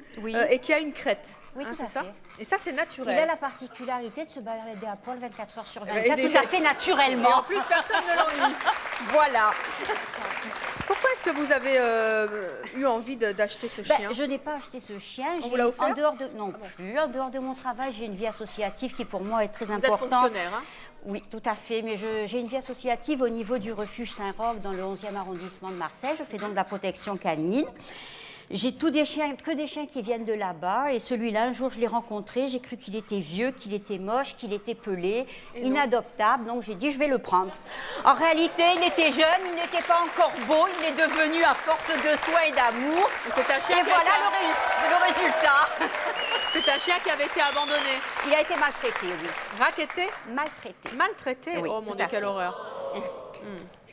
et qui a une crête. Oui, tout c'est à ça. fait. Et ça, c'est naturel. Il a la particularité de se balader à poil 24 heures sur 24, Il est- tout à fait naturellement. Et en plus, personne ne l'ennuie. Voilà. Pourquoi est-ce que vous avez eu envie d'acheter ce chien? Je n'ai pas acheté ce chien. On vous l'a offert? En dehors de, non plus. En dehors de mon travail, j'ai une vie associative qui pour moi est très Vous êtes importante. fonctionnaire, hein? Oui, tout à fait. Mais j'ai une vie associative au niveau du refuge Saint-Roch dans le 11e arrondissement de Marseille. Je fais donc de la protection canine. J'ai que des chiens qui viennent de là-bas. Et celui-là, un jour, je l'ai rencontré. J'ai cru qu'il était vieux, qu'il était moche, qu'il était pelé, inadoptable. Donc, j'ai dit, je vais le prendre. En réalité, il était jeune, il n'était pas encore beau. Il est devenu à force de soins et d'amour. C'est un chien et voilà le résultat. C'est un chien qui avait été abandonné. Il a été maltraité, oui. Raquetté? Maltraité. Maltraité? Oui, Oh mon tout Dieu, à quelle fait. horreur.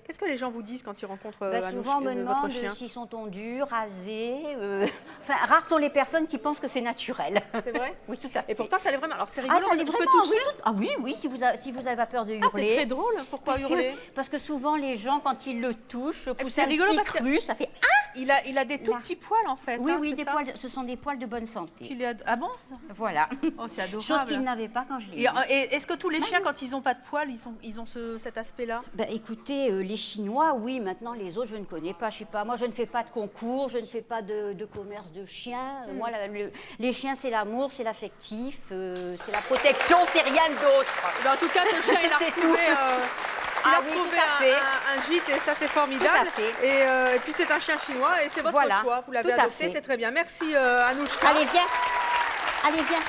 Qu'est-ce que les gens vous disent quand ils rencontrent Souvent, on me votre demande chien? s'ils sont tondus, rasés. Enfin, rares sont les personnes qui pensent que c'est naturel. C'est vrai? Oui, tout à fait. Et pourtant, ça l'est vraiment. Alors, c'est rigolo, ça l'est je peux vraiment, toucher? oui, si vous avez pas peur de hurler. Ah, c'est très drôle. Pourquoi hurler? Parce que souvent, les gens, quand ils le touchent, poussent c'est un rigolo petit parce que- cru, ça fait « Ah !» Il a des tout petits poils, en fait. Oui, hein, oui, c'est des ça? poils, ce sont des poils de bonne santé. Ah bon ça? Voilà. Oh, c'est adorable. Chose qu'il n'avait pas quand je l'ai eu. Et est-ce que tous les chiens, quand ils n'ont pas de poils, ils ont cet aspect-là? Écoutez, les Chinois, oui, maintenant les autres, je ne connais pas. Moi, je ne fais pas de concours, je ne fais pas de commerce de chiens. Moi, les chiens, c'est l'amour, c'est l'affectif, c'est la protection, c'est rien d'autre. En tout cas, ce chien, il a C'est retrouvé... tout. Il a oui, retrouvé tout à fait. un gîte et ça c'est formidable. Tout à fait. Et puis c'est un chien chinois et c'est votre Voilà, choix. Vous l'avez tout à adopté, fait. c'est très bien. Merci Anouchka. Allez, viens. Allez, viens.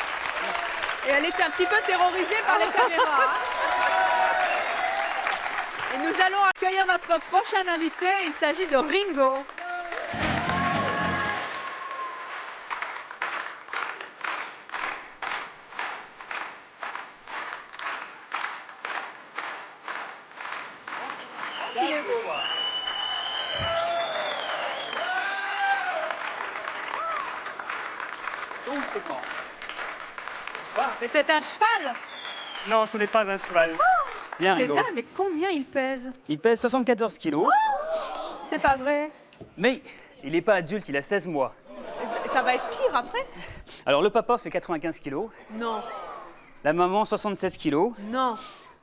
Et elle était un petit peu terrorisée par les caméras. Et nous allons accueillir notre prochain invité. Il s'agit de Ringo. Mais c'est un cheval. Non, ce n'est pas un cheval. Bien, C'est Ringo. dingue, mais combien il pèse? Il pèse 74 kilos, C'est pas vrai. mais il n'est pas adulte, il a 16 mois. ça va être pire après. Alors, le papa fait 95 kilos, Non, la maman 76 kilos, non,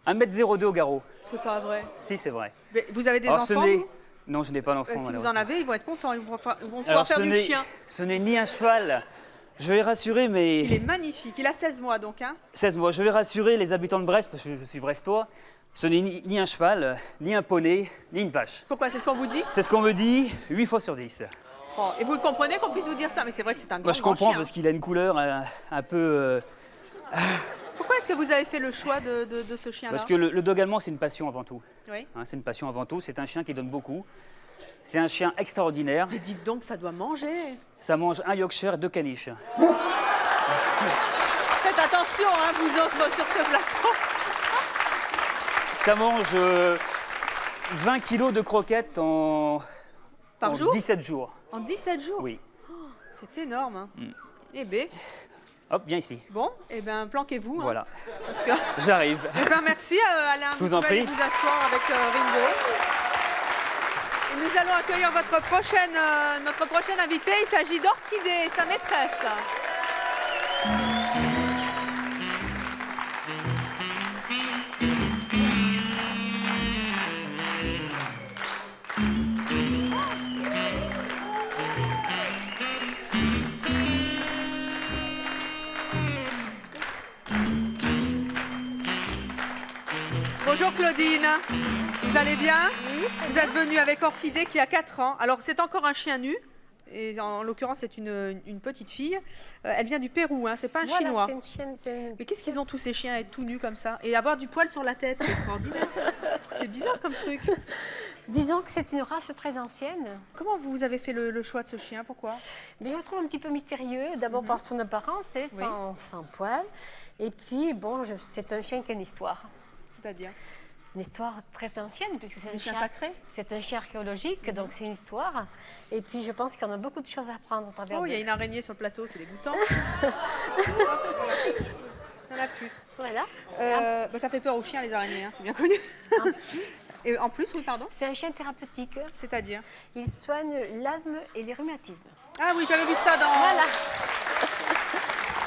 1m02 au garrot. c'est pas vrai. Si, c'est vrai. Mais vous avez des Alors, enfants vous Non, je n'ai pas d'enfant. Si vous en malheureusement. avez, ils vont être contents, ils vont pouvoir Alors, faire du chien. ce n'est ni un cheval. Je vais rassurer, mais... Il est magnifique, il a 16 mois donc. Hein. 16 mois. Je vais rassurer les habitants de Brest, parce que je suis brestois. Ce n'est ni un cheval, ni un poney, ni une vache. Pourquoi? C'est ce qu'on vous dit? C'est ce qu'on me dit 8 fois sur 10. Oh, et vous le comprenez qu'on puisse vous dire ça? Mais c'est vrai que c'est un grand, Moi, je comprends chien. parce qu'il a une couleur un peu... Pourquoi est-ce que vous avez fait le choix de ce chien-là? Parce que le dog allemand, c'est une passion avant tout. Oui. Hein, c'est une passion avant tout. C'est un chien qui donne beaucoup. C'est un chien extraordinaire. Mais dites donc, ça doit manger. Ça mange un Yorkshire et 2 caniches. Faites attention, hein, vous autres, sur ce plateau. Ça mange 20 kilos de croquettes Par en jour? 17 jours. En 17 jours? Oui. Oh, c'est énorme. Hein. Eh bien, Hop, viens ici. bon, eh ben, planquez-vous. Hein, Voilà. parce que... J'arrive. Eh ben, merci Alain. Je vous en pouvez prie. aller vous asseoir avec Ringo. Et nous allons accueillir notre prochaine invitée. Il s'agit d'Orchidée, sa maîtresse. Bonjour Claudine, vous allez bien? Vous êtes venue avec Orchidée qui a 4 ans. Alors c'est encore un chien nu, et en l'occurrence c'est une petite fille. Elle vient du Pérou, hein, c'est pas un Voilà, chinois. c'est une chienne. Mais qu'est-ce qu'ils ont tous ces chiens à être tout nus comme ça? Et avoir du poil sur la tête, c'est extraordinaire. C'est bizarre comme truc. Disons que c'est une race très ancienne. Comment vous avez fait le choix de ce chien? Pourquoi? Mais je le trouve un petit peu mystérieux, d'abord par son apparence, hein, sans poil. Et puis, bon, c'est un chien qui a une histoire. C'est-à-dire? Une histoire très ancienne, puisque c'est un chien chien sacré. C'est un chien archéologique, donc c'est une histoire. Et puis, je pense qu'il y en a beaucoup de choses à apprendre à travers. Oh, il y a une araignée sur le plateau, c'est dégoûtant. Ça n'a plus. Voilà. Bah, ça fait peur aux chiens, les araignées, hein, c'est bien connu. En plus, et en plus, oui, pardon. C'est un chien thérapeutique. C'est-à-dire? Il soigne l'asthme et les rhumatismes. Ah oui, j'avais vu ça dans... Voilà.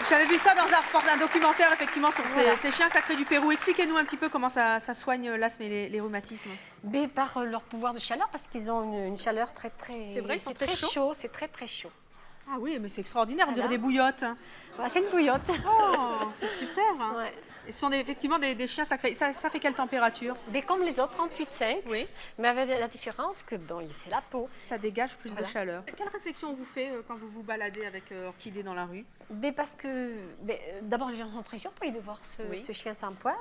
J'avais vu ça dans un documentaire, effectivement, sur ces chiens sacrés du Pérou. Expliquez-nous un petit peu comment ça soigne l'asthme et les rhumatismes. Mais par leur pouvoir de chaleur, parce qu'ils ont une chaleur très... C'est vrai, ils sont très très chauds. chaud. C'est très, très chaud. Ah oui, mais c'est extraordinaire, on dirait Voilà. des bouillottes. Ouais, c'est une bouillotte. Oh, c'est super. Hein. Ouais. Et ce sont effectivement des chiens sacrés. Ça fait quelle température? Mais comme les autres, 38,5. Oui. Mais avec la différence que bon, c'est la peau. Ça dégage plus Voilà. de chaleur. Quelle réflexion on vous fait quand vous vous baladez avec Orchidée dans la rue? Mais parce que, d'abord, les gens sont très surpris de voir Oui. ce chien sans poil.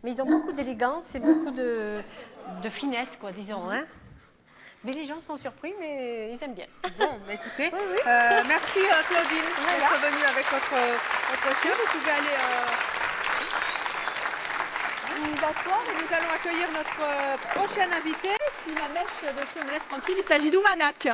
Mais ils ont beaucoup d'élégance et beaucoup de finesse, quoi, disons. Hein. Mais les gens sont surpris, mais ils aiment bien. Bon, bah écoutez, Oui, oui. merci Claudine d'être venue avec votre chien. Vous pouvez aller vous asseoir et nous allons accueillir notre prochaine invitée qui la mèche de chez On me laisse tranquille. Il s'agit d'Oumanak.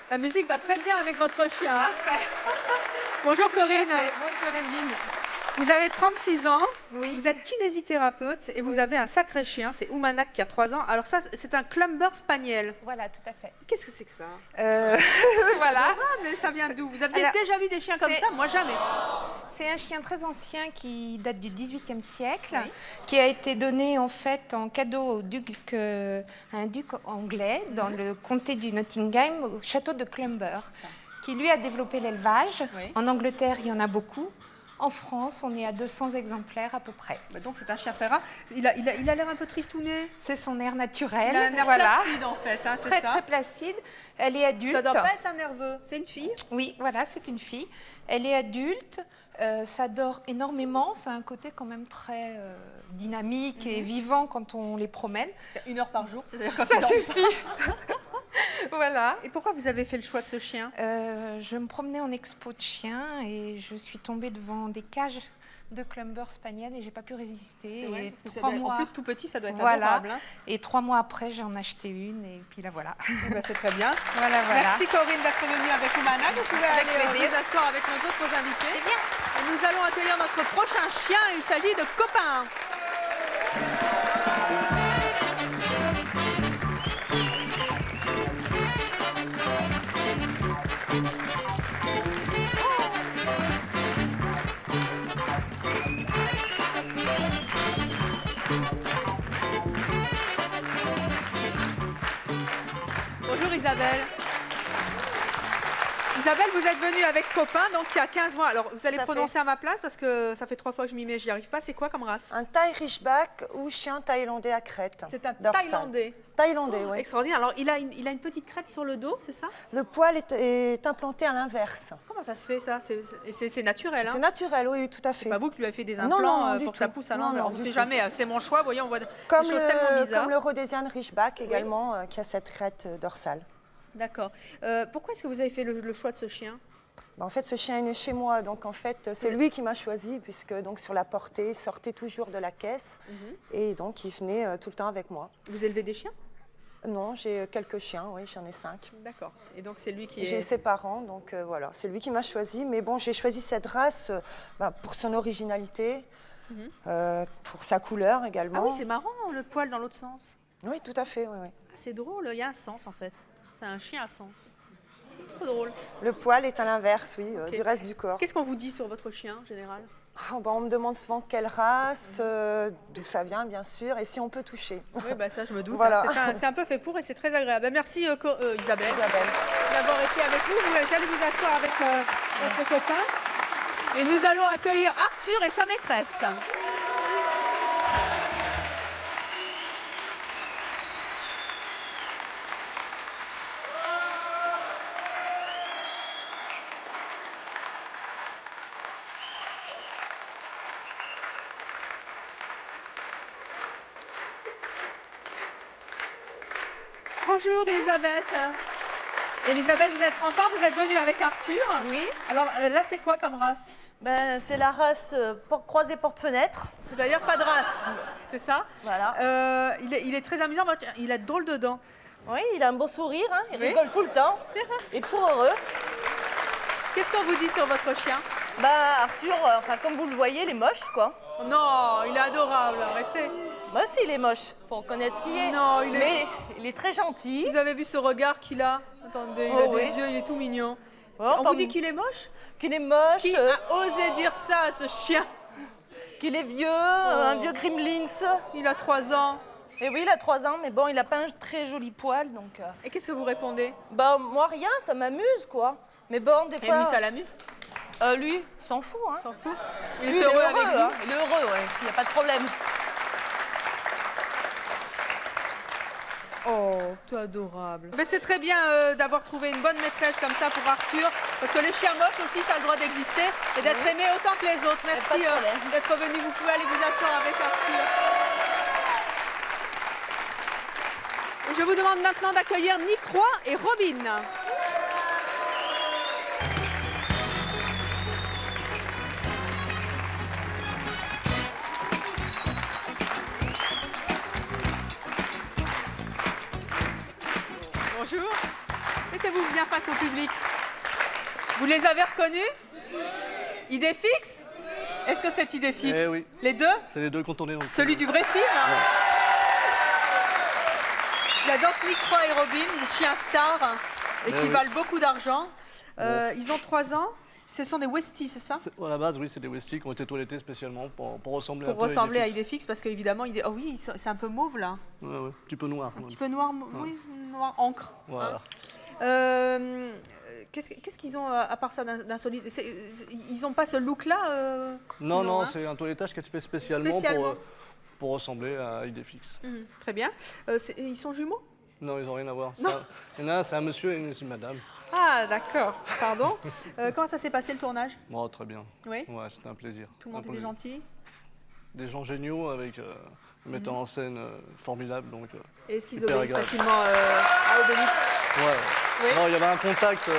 La musique va très bien avec votre chien. Hein. Bonjour Corinne. Bonjour Emeline. Vous avez 36 ans, vous êtes kinésithérapeute et vous avez un sacré chien, c'est Oumanak qui a 3 ans. Alors ça, c'est un Clumber Spaniel. Voilà, tout à fait. Qu'est-ce que c'est que ça? Voilà. Ah, mais ça vient d'où? Vous aviez Alors, déjà vu des chiens comme ça? Moi, jamais. C'est un chien très ancien qui date du XVIIIe siècle, qui a été donné en fait en cadeau au duc, à un duc anglais dans le comté du Nottingham, au château de Clumber, qui lui a développé l'élevage. En Angleterre, il y en a beaucoup. En France, on est à 200 exemplaires à peu près. Bah donc c'est un chien très rare. Il a l'air un peu tristounet. C'est son air naturel. Il a un air placide en fait, hein, c'est très, ça? Très placide. Elle est adulte. Ça doit pas être un nerveux. C'est une fille? Oui, voilà, c'est une fille. Elle est adulte. Ça dort énormément. C'est un côté quand même très dynamique et vivant quand on les promène. C'est 1 heure par jour, c'est-à-dire quand ça il dort suffit. Voilà. Et pourquoi vous avez fait le choix de ce chien? Je me promenais en expo de chiens et je suis tombée devant des cages de clumber spaniel et j'ai pas pu résister. C'est vrai, Et parce que ça 3 doit- mois... En plus, tout petit, ça doit être Voilà. adorable. Hein. Et 3 mois après, j'en ai acheté une et puis là voilà. C'est très bien. Voilà. Merci Corinne d'être venue avec Oumana. Vous pouvez Avec aller plaisir. vous asseoir avec nos autres invités. Et nous allons accueillir notre prochain chien. Il s'agit de Copain. Bonjour Isabelle. Isabelle, vous êtes venue avec Copain, donc il y a 15 mois. Alors, vous allez Tout à prononcer à ma place parce que ça fait 3 fois que je m'y mets, j'y arrive pas. C'est quoi comme race? Un Thai Ridgeback ou chien thaïlandais à crête. C'est un dorsal. Thaïlandais. Thaïlandais, oui. Extraordinaire. Alors, il a une petite crête sur le dos, c'est ça? Le poil est implanté à l'inverse. Comment ça se fait, ça? C'est naturel, hein? C'est naturel, oui, tout à fait. C'est pas vous qui lui avez fait des Non, implants non, du pour que ça tout. pousse à Non, l'envers. non, On ne du sait tout. jamais, c'est mon choix. Voyons, on voit Comme des choses tellement bizarres. Comme le Rhodesian Ridgeback également, qui a cette crête dorsale. D'accord. Pourquoi est-ce que vous avez fait le choix de ce chien? En fait, ce chien est né chez moi, donc en fait, c'est lui qui m'a choisi, puisque donc sur la portée, il sortait toujours de la caisse, et donc il venait tout le temps avec moi. Vous élevez des chiens? Non, j'ai quelques chiens, oui, j'en ai 5. D'accord. Et donc c'est lui qui J'ai est... ses parents, donc voilà, c'est lui qui m'a choisi. Mais bon, j'ai choisi cette race pour son originalité, pour sa couleur également. Ah oui, c'est marrant, le poil dans l'autre sens. Oui, tout à fait, oui. Ah, c'est drôle, il y a un sens en fait. C'est un chien à sens. C'est trop drôle. Le poil est à l'inverse, oui, Ok. du reste du corps. Qu'est-ce qu'on vous dit sur votre chien en général? On me demande souvent quelle race, d'où ça vient, bien sûr, et si on peut toucher. Oui, bah ça je me doute. Voilà. Hein. C'est un peu fait pour et c'est très agréable. Merci Isabelle d'avoir été avec nous. Vous allez vous asseoir avec votre copain. Et nous allons accueillir Arthur et sa maîtresse. Bonjour Elisabeth. Elisabeth, vous êtes en forme, vous êtes venue avec Arthur. Oui. Alors là, c'est quoi comme race? C'est la race croisée porte-fenêtre. C'est-à-dire pas de race, c'est ça? Voilà. Il est très amusant, il a de drôles de dents. Oui, il a un beau sourire, hein, il Oui. rigole tout le temps. Il est toujours heureux. Qu'est-ce qu'on vous dit sur votre chien? Arthur, comme vous le voyez, il est moche, quoi. Non, il est adorable, arrêtez. Moi aussi, il est moche. Faut reconnaître ce qu'il est. Non, Mais il est très gentil. Vous avez vu ce regard qu'il a? Attendez, il a des yeux, il est tout mignon. On vous dit qu'il est moche? Qu'il est moche. Qui a osé dire ça à ce chien? Qu'il est vieux, un vieux Gremlins. Il a 3 ans. Et oui, il a 3 ans, mais bon, il n'a pas un très joli poil, donc... Et qu'est-ce que vous répondez? Moi, rien, ça m'amuse, quoi. Mais bon, des fois... Et lui, ça l'amuse? Lui, s'en fout, hein. S'en fout? Lui, Il est heureux avec vous? hein. Il est heureux, ouais. Il n'y a pas de problème. Oh, t'es adorable. Mais c'est très bien d'avoir trouvé une bonne maîtresse comme ça pour Arthur, parce que les chiens moches aussi, ça a le droit d'exister et d'être aimés autant que les autres. Merci d'être venu. Vous pouvez aller vous asseoir avec Arthur. Et je vous demande maintenant d'accueillir Nicroix et Robin. Bonjour. Mettez-vous bien face au public. Vous les avez reconnus? Idée fixe? Est-ce que c'est idée fixe? Eh oui. Les deux? C'est les deux contournés. Donc Celui du vrai film? Il y a donc Nicroix et Robin, des chiens stars, et qui valent beaucoup d'argent. Ils ont 3 ans. Ce sont des Westies, c'est ça? À la base, oui, c'est des Westies qui ont été toilettés spécialement pour ressembler Pour un peu ressembler à Idéfix. Idéfix, parce qu'évidemment, oh oui, c'est un peu mauve là. Ouais, ouais, un petit peu noir. Un petit peu noir, oui, noir encre. Voilà. Qu'est-ce qu'ils ont à part ça d'insolite? Ils n'ont pas ce look-là Non, sinon, non, hein? c'est un toilettage qui a été fait spécialement, pour ressembler à Idéfix. Très bien. Ils sont jumeaux? Non, ils n'ont rien à voir. Non. Il y en a un, c'est un monsieur et une c'est une madame. Ah, d'accord. Pardon. Comment ça s'est passé le tournage? Oh, très bien. Oui. Ouais, c'était un plaisir. Tout le monde était gentil? Des gens géniaux avec metteur en scène formidable. Donc, Et est-ce qu'ils hyper obéissent agréable. facilement à Obélix? Ouais. Oui. Non, il y avait un contact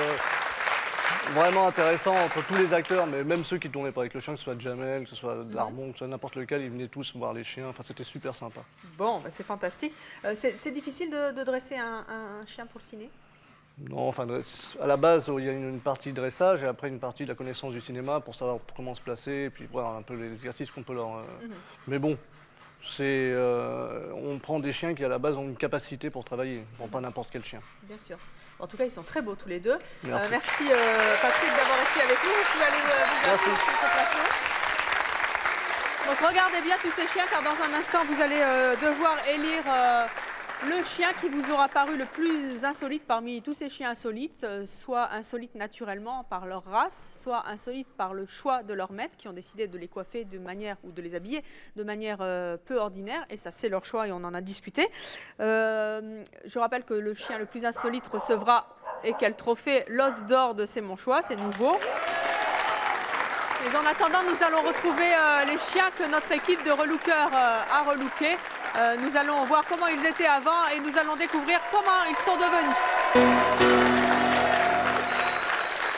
vraiment intéressant entre tous les acteurs, mais même ceux qui ne tournaient pas avec le chien, que ce soit Jamel, que ce soit Darmon, que ce soit n'importe lequel, ils venaient tous voir les chiens. Enfin, c'était super sympa. Bon, bah, c'est fantastique. C'est difficile de dresser un chien pour le ciné? Non, enfin, à la base, il y a une partie dressage et après une partie de la connaissance du cinéma pour savoir comment se placer et puis voir un peu les exercices qu'on peut leur... Mais bon, on prend des chiens qui, à la base, ont une capacité pour travailler. On prend pas n'importe quel chien. Bien sûr. En tout cas, ils sont très beaux tous les deux. Merci. Merci Patrick d'avoir été avec nous. Vous allez vous asseoir sur ce plateau. Donc regardez bien tous ces chiens car dans un instant, vous allez devoir élire le chien qui vous aura paru le plus insolite parmi tous ces chiens insolites, soit insolites naturellement par leur race, soit insolites par le choix de leur maître qui ont décidé de les coiffer de manière ou de les habiller de manière peu ordinaire. Et ça, c'est leur choix et on en a discuté. Je rappelle que le chien le plus insolite recevra, et quel trophée, l'os d'or de C'est mon choix, c'est nouveau. Mais en attendant, nous allons retrouver les chiens que notre équipe de relookers a relookés. Nous allons voir comment ils étaient avant et nous allons découvrir comment ils sont devenus.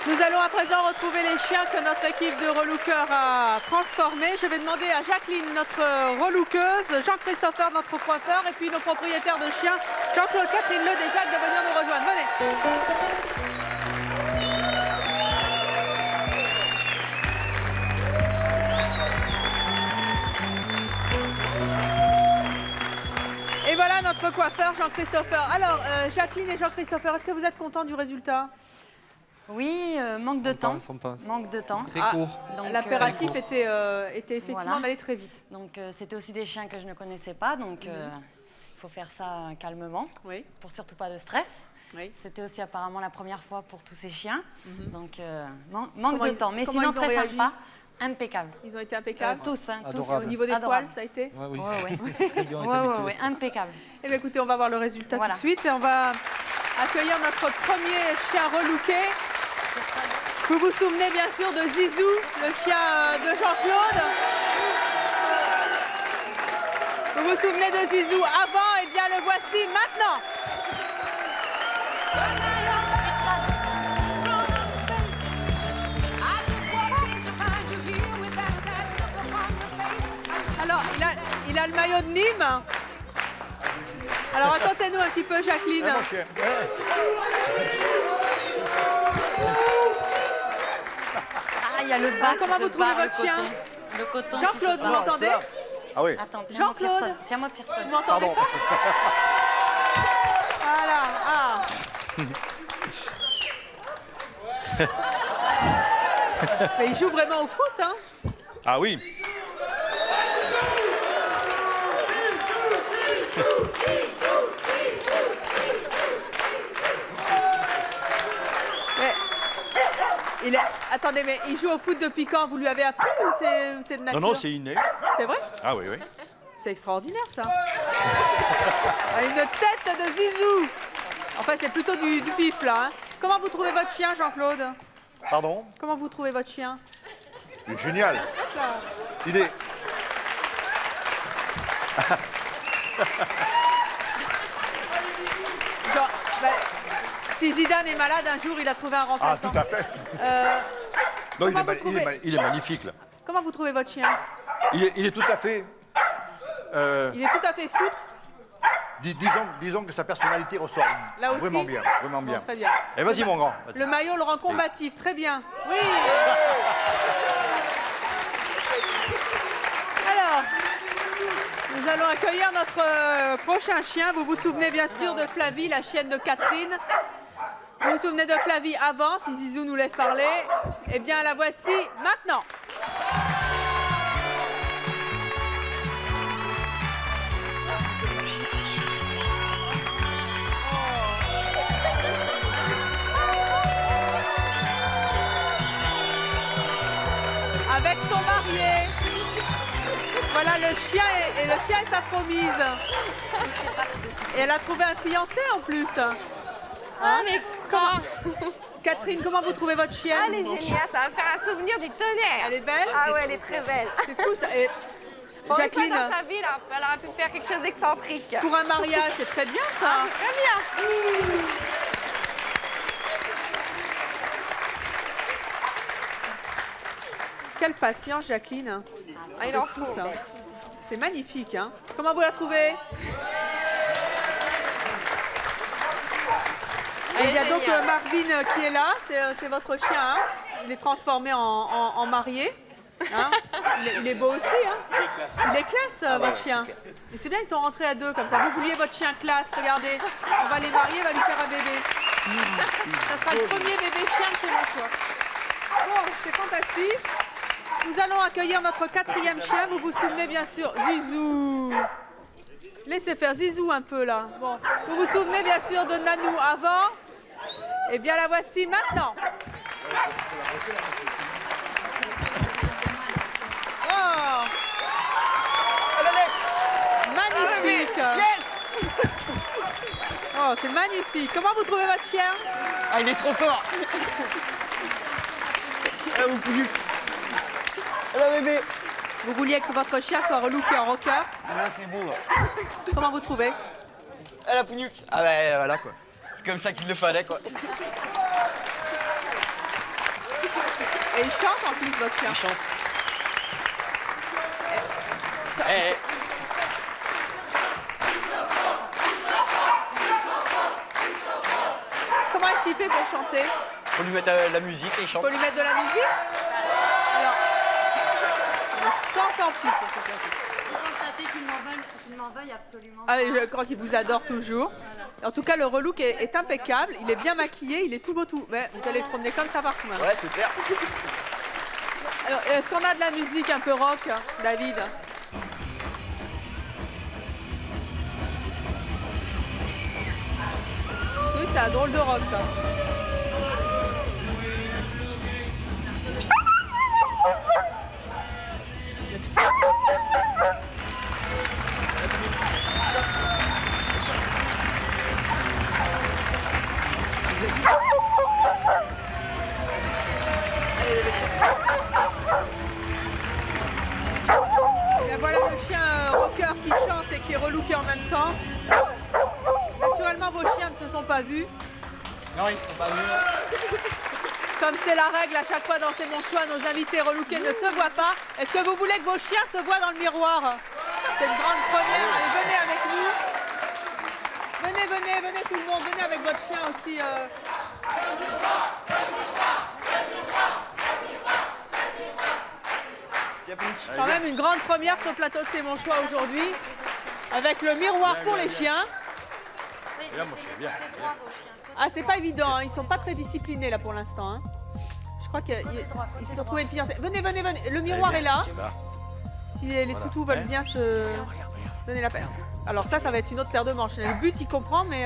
Nous allons à présent retrouver les chiens que notre équipe de relookers a transformés. Je vais demander à Jacqueline, notre relookeuse, Jean-Christopher, notre coiffeur, et puis nos propriétaires de chiens, Jean-Claude, Catherine Ledejac, de venir nous rejoindre. Venez. Et voilà notre coiffeur Jean-Christopher. Alors, Jacqueline et Jean-Christopher, est-ce que vous êtes contents du résultat? Oui, manque de temps. Manque de temps. Très court. L'impératif était effectivement Voilà. d'aller très vite. Donc, c'était aussi des chiens que je ne connaissais pas, donc il faut faire ça calmement, pour surtout pas de stress. C'était aussi apparemment la première fois pour tous ces chiens, donc manque Comment de temps. Mais sinon, très réagi? sympa. Impeccable. Ils ont été impeccables. Tous, hein, tous. Au niveau des poils, ça a été? Oui, impeccable. Eh bien, écoutez, on va voir le résultat Voilà. tout de suite et on va accueillir notre premier chien relooké. Vous vous souvenez bien sûr de Zizou, le chien de Jean-Claude. Vous vous souvenez de Zizou avant? Eh bien, le voici maintenant. Alors, il a le maillot de Nîmes. Alors, racontez-nous un petit peu, Jacqueline. Il y a le bas. Comment vous trouvez votre chien? Le coton. Jean-Claude, vous m'entendez? Ah oui. Attends, Jean-Claude. Tiens-moi personne. Vous m'entendez pas? Voilà. Ah. Mais il joue vraiment au foot, hein? Ah oui. Mais attendez, mais il joue au foot depuis quand? Vous lui avez appris ou c'est de nature? Non, c'est inné. C'est vrai? Ah oui, oui. C'est extraordinaire, ça. Une tête de Zizou. Enfin, c'est plutôt du pif, là. Hein. Comment vous trouvez votre chien, Jean-Claude? Pardon? Comment vous trouvez votre chien? Génial. Il est... Genre, si Zidane est malade, un jour, il a trouvé un Ah, remplaçant. tout à fait. Non, il est magnifique, là. Comment vous trouvez votre chien? Il est tout à fait... Il est tout à fait foot. Disons que sa personnalité ressort Là aussi. vraiment bien, vraiment bien. Bon, très bien. Et vas-y, mon grand. Le maillot le rend combatif, très bien. Oui. Alors, nous allons accueillir notre prochain chien. Vous vous souvenez bien sûr de Flavie, la chienne de Catherine. Vous vous souvenez de Flavie avant, si Zizou nous laisse parler? Eh bien, la voici maintenant. Avec son marié. Voilà le chien et le chien et sa promise. Et elle a trouvé un fiancé en plus. Un extra. Catherine, comment vous trouvez votre chienne? Elle est géniale, ça va me faire un souvenir du tonnerre. Elle est belle? Ah ouais, elle est très belle. C'est fou ça. Et Bon, Jacqueline. une fois dans sa vie, là, elle aurait pu faire quelque chose d'excentrique. Pour un mariage, c'est très bien ça. Ah, c'est très bien. Quelle patience, Jacqueline. Ah, il C'est en fou, faut. ça. C'est magnifique. Hein. Comment vous la trouvez? Ah, il y a donc Marvin qui est là, c'est votre chien. Hein. Il est transformé en marié. Hein. Il est beau aussi. Hein. Il est classe, votre chien. Et c'est bien, ils sont rentrés à deux comme ça. Vous vouliez votre chien classe, regardez. On va les marier, on va lui faire un bébé. Ça sera le premier bébé chien de C'est mon choix. Bon, c'est fantastique. Nous allons accueillir notre 4e chien. Vous vous souvenez bien sûr, Zizou. Laissez faire Zizou un peu là. Bon, vous vous souvenez bien sûr de Nanou avant. Eh bien la voici maintenant. Oh, magnifique. Yes. Oh, c'est magnifique. Comment vous trouvez votre chien? Ah, il est trop fort. Ah, vous pouvez. Ah, bébé. Vous vouliez que votre chien soit relooké en rocker? Ah là, c'est beau. Comment vous trouvez? Ah, la pougnuque. Ah, bah voilà quoi. C'est comme ça qu'il le fallait quoi. Et il chante en plus, votre chien. Il chante. Eh. Comment est-ce qu'il fait pour chanter? Faut lui mettre la musique et il chante. Faut lui mettre de la musique? Alors, on sent en plus sur ce plateau. Vous constatez qu'ils m'en veuillent absolument. Ah, je crois qu'il vous adore toujours. En tout cas, le relook est impeccable. Il est bien maquillé, il est tout beau tout. Mais vous allez le promener comme ça partout maintenant. Ouais, c'est clair. Alors, est-ce qu'on a de la musique un peu rock, David? Oui, c'est un drôle de rock, ça. Et voilà le chien rocker qui chante et qui est relooké en même temps. Naturellement, vos chiens ne se sont pas vus. Non, ils sont pas venus. Comme c'est la règle à chaque fois dans C'est mon choix, nos invités relookés ne se voient pas. Est-ce que vous voulez que vos chiens se voient dans le miroir? C'est une grande première. Allez, venez avec nous. Venez tout le monde. Venez avec votre chien aussi. Quand même une grande première sur le plateau de C'est mon choix aujourd'hui. Avec le miroir pour les chiens. Et là, moi, je suis bien. Ah, c'est pas évident, hein. Ils sont pas très disciplinés là pour l'instant. Hein. Je crois qu'ils se sont trouvés une fiancée. Venez. Le miroir est là. Si les toutous veulent bien se donner la peine. Alors ça va être une autre paire de manches. Le but, il comprend, mais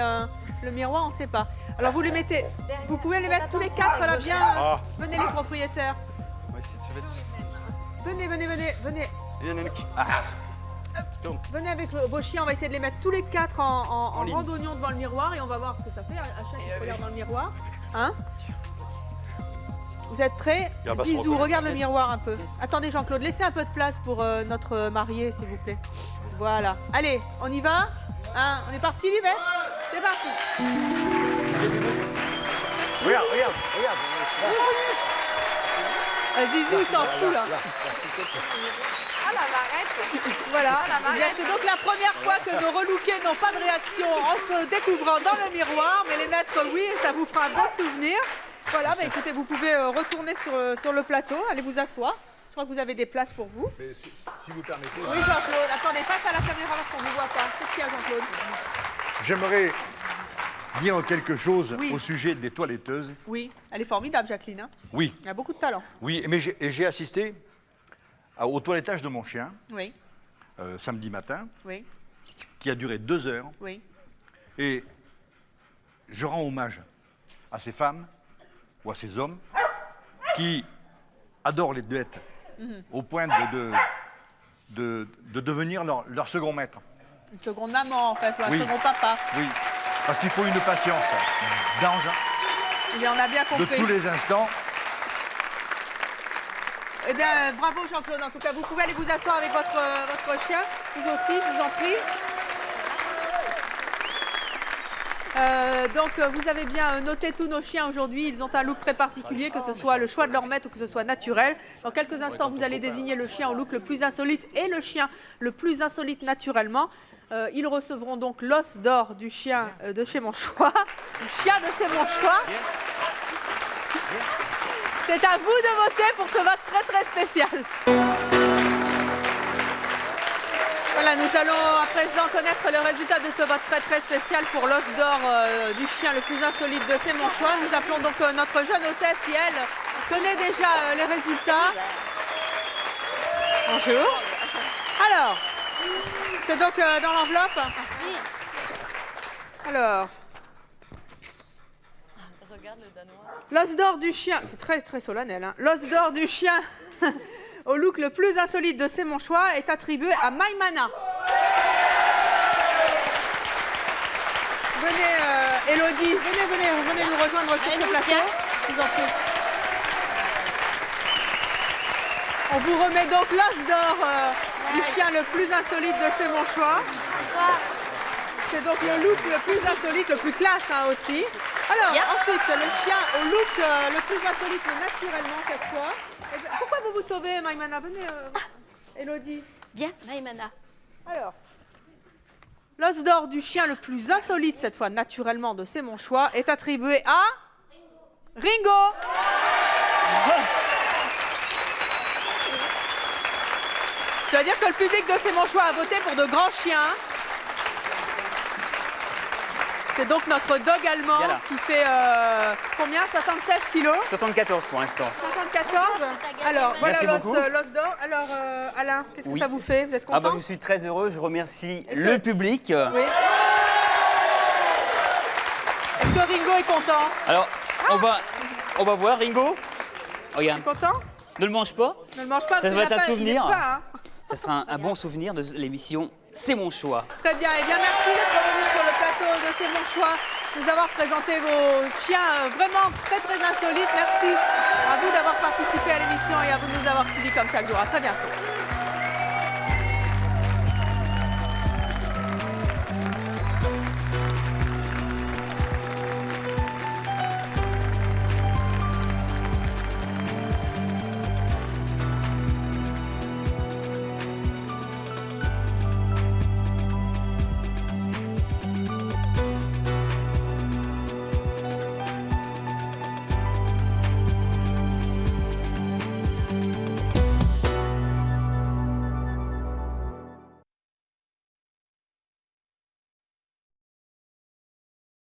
le miroir, on ne sait pas. Alors vous les mettez, vous pouvez les mettre tous les 4 là bien. Venez les propriétaires. On va essayer de se mettre. Venez. Il y en a une qui. Ah. Venez avec vos chiens, on va essayer de les mettre tous les 4 en randonnion devant le miroir et on va voir ce que ça fait. Un chien qui se regarde dans le miroir. Hein? Vous êtes prêts? Zizou, regarde le miroir un peu. Attendez Jean-Claude, laissez un peu de place pour notre marié, s'il vous plaît. Voilà. Allez, on y va? Hein? On est parti, Livette? C'est parti. Regarde. Zizou, il s'en fout là. Ah, la marette. Voilà. Ah, la Eh bien, marette. c'est donc la première fois que nos relookés n'ont pas de réaction en se découvrant dans le miroir, mais les mettre, oui, ça vous fera un beau souvenir. Voilà, bah, écoutez, vous pouvez retourner sur le plateau, allez vous asseoir. Je crois que vous avez des places pour vous. Mais si vous permettez. Oui, Jean-Claude, attendez, face à la caméra parce qu'on ne vous voit pas. Qu'est-ce qu'il y a, Jean-Claude? J'aimerais dire quelque chose Oui. au sujet des toiletteuses. Oui, elle est formidable, Jacqueline. Hein. Oui. Elle a beaucoup de talent. Oui, mais j'ai assisté au toilettage de mon chien Oui, samedi matin, oui, qui a duré 2 heures. oui. Et je rends hommage à ces femmes ou à ces hommes qui adorent les duettes au point de devenir leur second maître. Une seconde maman, en fait, ou un Oui. second papa. Oui, parce qu'il faut une patience d'ange Eh bien, on a bien de compris. tous les instants. Eh bien, bravo Jean-Claude. En tout cas, vous pouvez aller vous asseoir avec votre chien. Vous aussi, je vous en prie. Donc, vous avez bien noté tous nos chiens aujourd'hui. Ils ont un look très particulier, que ce soit le choix de leur maître ou que ce soit naturel. Dans quelques instants, vous allez désigner le chien au look le plus insolite et le chien le plus insolite naturellement. Ils recevront donc l'os d'or du chien de chez mon choix. Du chien de chez mon choix. C'est à vous de voter pour ce vote très très spécial. Voilà, nous allons à présent connaître le résultat de ce vote très très spécial pour l'os d'or du chien le plus insolite de C'est mon choix. Nous appelons donc notre jeune hôtesse qui, elle, connaît déjà les résultats. Bonjour. Alors, c'est donc dans l'enveloppe. Merci. Alors, l'os d'or du chien, c'est très très solennel, hein. L'os d'or du chien au look le plus insolite de C'est mon choix est attribué à Maïmana. Venez, Elodie, venez nous rejoindre sur ce plateau. Je vous en prie. On vous remet donc l'os d'or du chien le plus insolite de C'est mon choix. C'est donc le look le plus insolite, le plus classe hein, aussi. Alors, ensuite, le chien au look le plus insolite, mais naturellement cette fois. Pourquoi vous vous sauvez, Maïmana? Venez, Elodie. Bien, Maïmana. Alors, l'os d'or du chien le plus insolite, cette fois naturellement de C'est mon choix, est attribué à Ringo. Je dois dire que le public de C'est mon choix a voté pour de grands chiens. C'est donc notre dog allemand qui fait combien? 76 kilos? 74 pour l'instant. 74. Alors, voilà Merci beaucoup. l'os d'or. Alors, Alain, qu'est-ce que ça vous fait? Vous êtes content? Je suis très heureux. Je remercie le public. Oui. Est-ce que Ringo est content? Alors, on va voir. Ringo, regarde. Tu es content? Ne le mange pas. Ne le mange pas, Ça va être un souvenir. Pas, hein. Ça sera un bon souvenir de l'émission C'est mon choix. Très bien. Eh bien, merci d'être venu sur le plateau de C'est mon choix, nous avoir présenté vos chiens vraiment très très insolites. Merci à vous d'avoir participé à l'émission et à vous de nous avoir suivis comme chaque jour. À très bientôt.